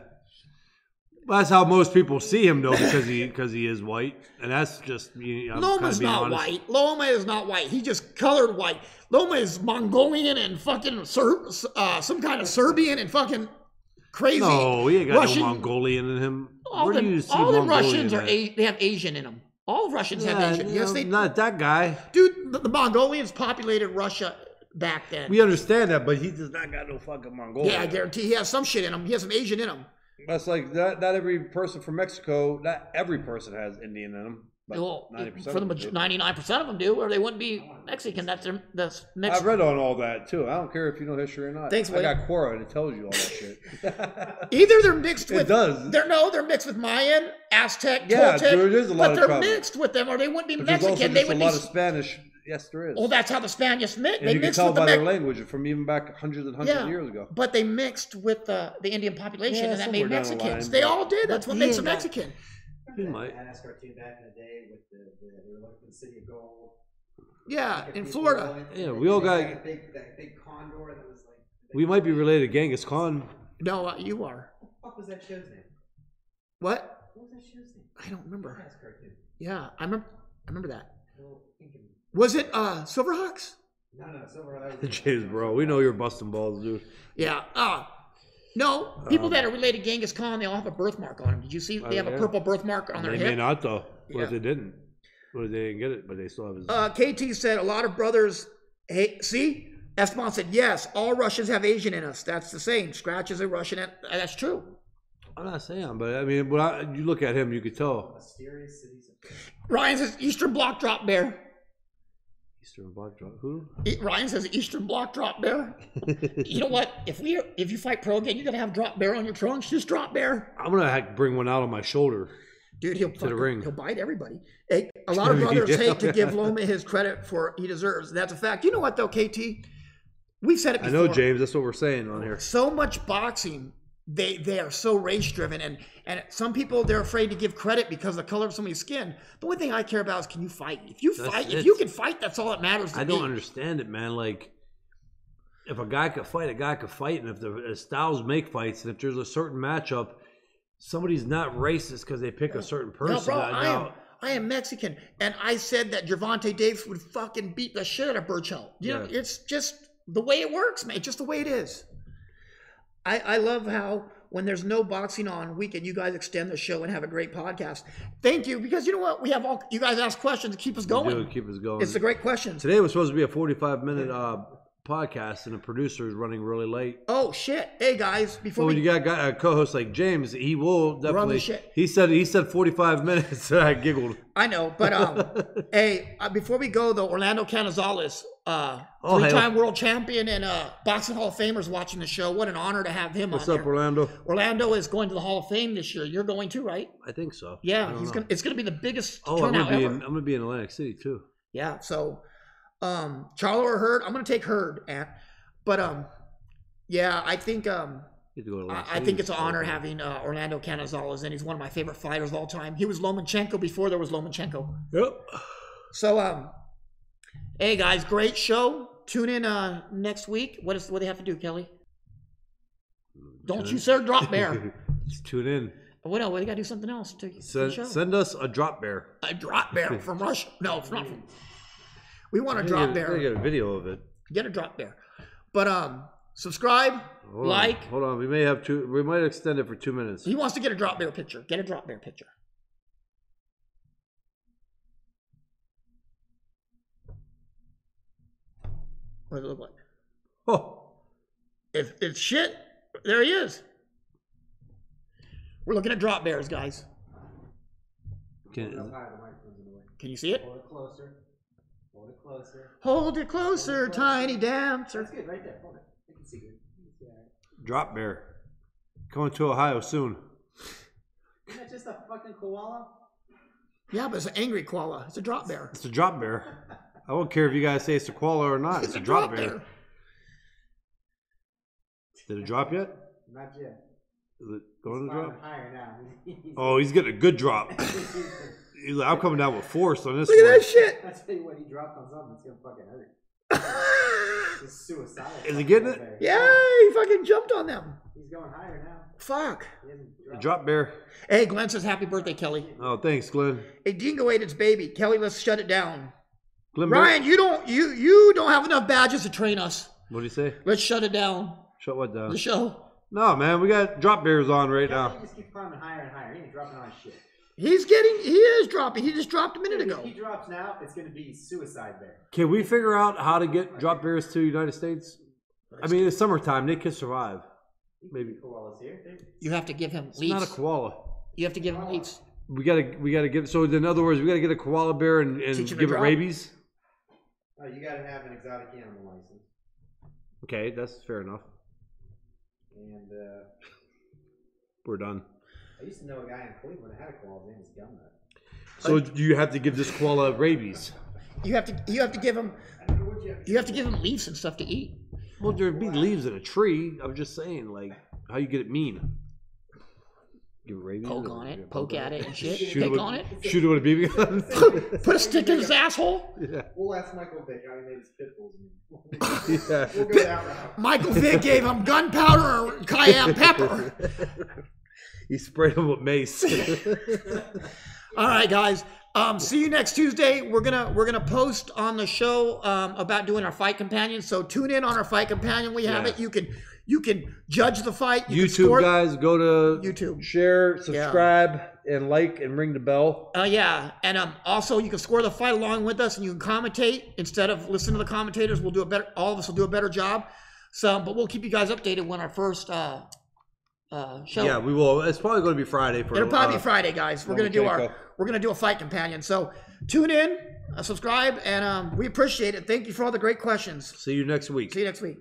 Well, that's how most people see him, though, because he is white, and that's just Loma's not white. Loma is not white. He just colored white. Loma is Mongolian and fucking some kind of Serbian and fucking crazy. No, he ain't got Russian. no Mongolian in him. All the Russians they have Asian in them. All Russians have Asian. Yes, they not that guy, dude. The Mongolians populated Russia back then. We understand that, but he does not got no fucking Mongolian. Yeah, I guarantee he has some shit in him. He has some Asian in him. That's like not every person from Mexico. Not every person has Indian in them. Well, 99% of them do, or they wouldn't be Mexican. That's Mexican. I've read on all that too. I don't care if you know history or not. Thanks, I got Quora and it tells you all that shit. Either they're mixed with. It does. They're mixed with Mayan, Aztec, yeah, Toltec. There's a lot but of they're mixed with them, or they wouldn't be Mexican. There's also they would a lot of Spanish. Yes, there is. Well, that's how the Spaniards mixed. And you can tell by their language from even back hundreds and hundreds of years ago. But they mixed with the Indian population, and that made Mexicans. They all did. That's what makes them Mexican. You might. Badass cartoon back in the day with the City of Gold. Yeah, in Florida. Yeah, we all got that big condor that was like. We might be related to Genghis Khan. No, you are. What the fuck was that show's name? What? What was that show's name? I don't remember. Badass cartoon. Yeah, I remember that. Was it Silverhawks? No, Silverhawks. James, bro, we know you're busting balls, dude. Yeah. No, people that are related to Genghis Khan, they all have a birthmark on them. Did you see? They have a purple birthmark on their hip. They may not, though. What if they didn't? What if they didn't get it, but they still have his... KT said a lot of brothers... Hey, see? Esteban said, yes, all Russians have Asian in us. That's the same. Scratch is a Russian. That's true. I'm not saying, but I mean, when you look at him, you could tell. Mysterious cities. Ryan says Eastern Bloc drop bear. Eastern Bloc drop who? Ryan says Eastern Bloc drop bear. You know what? If you fight pro again, you're gonna have drop bear on your trunks. Just drop bear. I'm gonna have to bring one out on my shoulder. Dude, he'll bite everybody. Hey, a lot of brothers hate to give Loma his credit for he deserves. That's a fact. You know what though, KT? We've said it before. I know, James. That's what we're saying on here. So much boxing, they are so race driven, and some people they're afraid to give credit because of the color of somebody's skin. The only thing I care about is can you fight? If you can fight, that's all that matters to me. I don't understand it, man. Like, if a guy could fight, and if the styles make fights, and if there's a certain matchup, somebody's not racist because they pick a certain person. No, bro, I am Mexican, and I said that Gervonta Davis would fucking beat the shit out of Burchell. You know, it's just the way it works, man. It's just the way it is. I love how when there's no boxing on weekend, you guys extend the show and have a great podcast. Thank you, because you know what? We have you guys ask questions to keep us going. We do, keep us going. It's a great question. Today was supposed to be a 45-minute podcast, and the producer is running really late. Oh shit! Hey guys, before when you got a co-host like James, he will definitely. Shit. He said 45 minutes. I giggled. I know, but hey, before we go though, Orlando Canizales, three-time world champion and boxing Hall of Famer's watching the show. What an honor to have him. What's up, Orlando? Orlando is going to the Hall of Fame this year. You're going too, right? I think so. Yeah, it's gonna be the biggest turnout ever. I'm gonna be in Atlantic City too. Yeah, so. Charlo or Hurd? I'm gonna take Hurd, but yeah, I think I think it's an honor having Orlando Canizales, and he's one of my favorite fighters of all time. He was Lomachenko before there was Lomachenko. Yep. So hey guys, great show. Tune in next week. What do they have to do, Kelly? Don't you say drop bear. Just tune in. What else? They gotta do something else to send us a drop bear. A drop bear from Russia? No, it's not from. We want a drop bear. I get a video of it. Get a drop bear. But subscribe, like. Hold on. We might extend it for 2 minutes. He wants to get a drop bear picture. Get a drop bear picture. What does it look like? Oh. If it's shit, there he is. We're looking at drop bears, guys. Can you see it? Hold it closer. Hold it closer. Hold it closer, tiny dancer. That's good, right there. Hold it. I can see good. Drop bear. Coming to Ohio soon. Isn't that just a fucking koala? Yeah, but it's an angry koala. It's a drop bear. It's a drop bear. I don't care if you guys say it's a koala or not. It's a drop bear. Did it drop yet? Not yet. Is it going to drop? Higher now. Oh, he's getting a good drop. He's like, I'm coming down with force on this. Look at that shit. I tell you what, he dropped on something that's gonna fucking hurt. It's suicidal. Is he getting it? Yeah, he fucking jumped on them. He's going higher now. Fuck. Drop bear. Hey, Glenn says happy birthday, Kelly. Oh, thanks, Glenn. Hey, Dingo ate its baby. Kelly, let's shut it down. Glenn Ryan, you don't have enough badges to train us. What do you say? Let's shut it down. Shut what down? The show. No, man, we got drop bears on right now. He just keeps climbing higher and higher. He ain't dropping on shit. He is dropping. He just dropped a minute ago. If he drops now, it's going to be suicide bear. Can we figure out how to get drop bears to the United States? I mean, it's summertime. They can survive. Maybe. Koalas here. You have to give him leaves. It's not a koala. You have to give him leaves. We gotta give. So in other words, we gotta get a koala bear and give it rabies. Oh, you gotta have an exotic animal license. Okay, that's fair enough. And we're done. I used to know a guy in Cleveland that had a koala. His name was Gumnut. So do you have to give this koala rabies? You have to give him. You have to give him leaves and stuff to eat. Well, there'd be leaves in a tree. I'm just saying, like, how you get it mean? Give it rabies? Poke on it, poke at it and shit. Pick on it. Shoot it with a BB gun. Put a stick in his asshole. Yeah. We'll ask Michael Vick how he made his pit bulls. Yeah. We'll go that route. Michael Vick gave him gunpowder or cayenne pepper. He sprayed him with mace. All right, guys. See you next Tuesday. We're gonna post on the show about doing our fight companion. So tune in on our fight companion. We have it. You can judge the fight. YouTube guys, go to YouTube. Share, subscribe. and like and ring the bell. Yeah, and also you can score the fight along with us, and you can commentate instead of listening to the commentators. We'll do a better. All of us will do a better job. So, but we'll keep you guys updated when our first show. Yeah, we will. It's probably going to be Friday. It'll probably be Friday, guys. We're gonna do a fight companion. So tune in, subscribe, and we appreciate it. Thank you for all the great questions. See you next week. See you next week.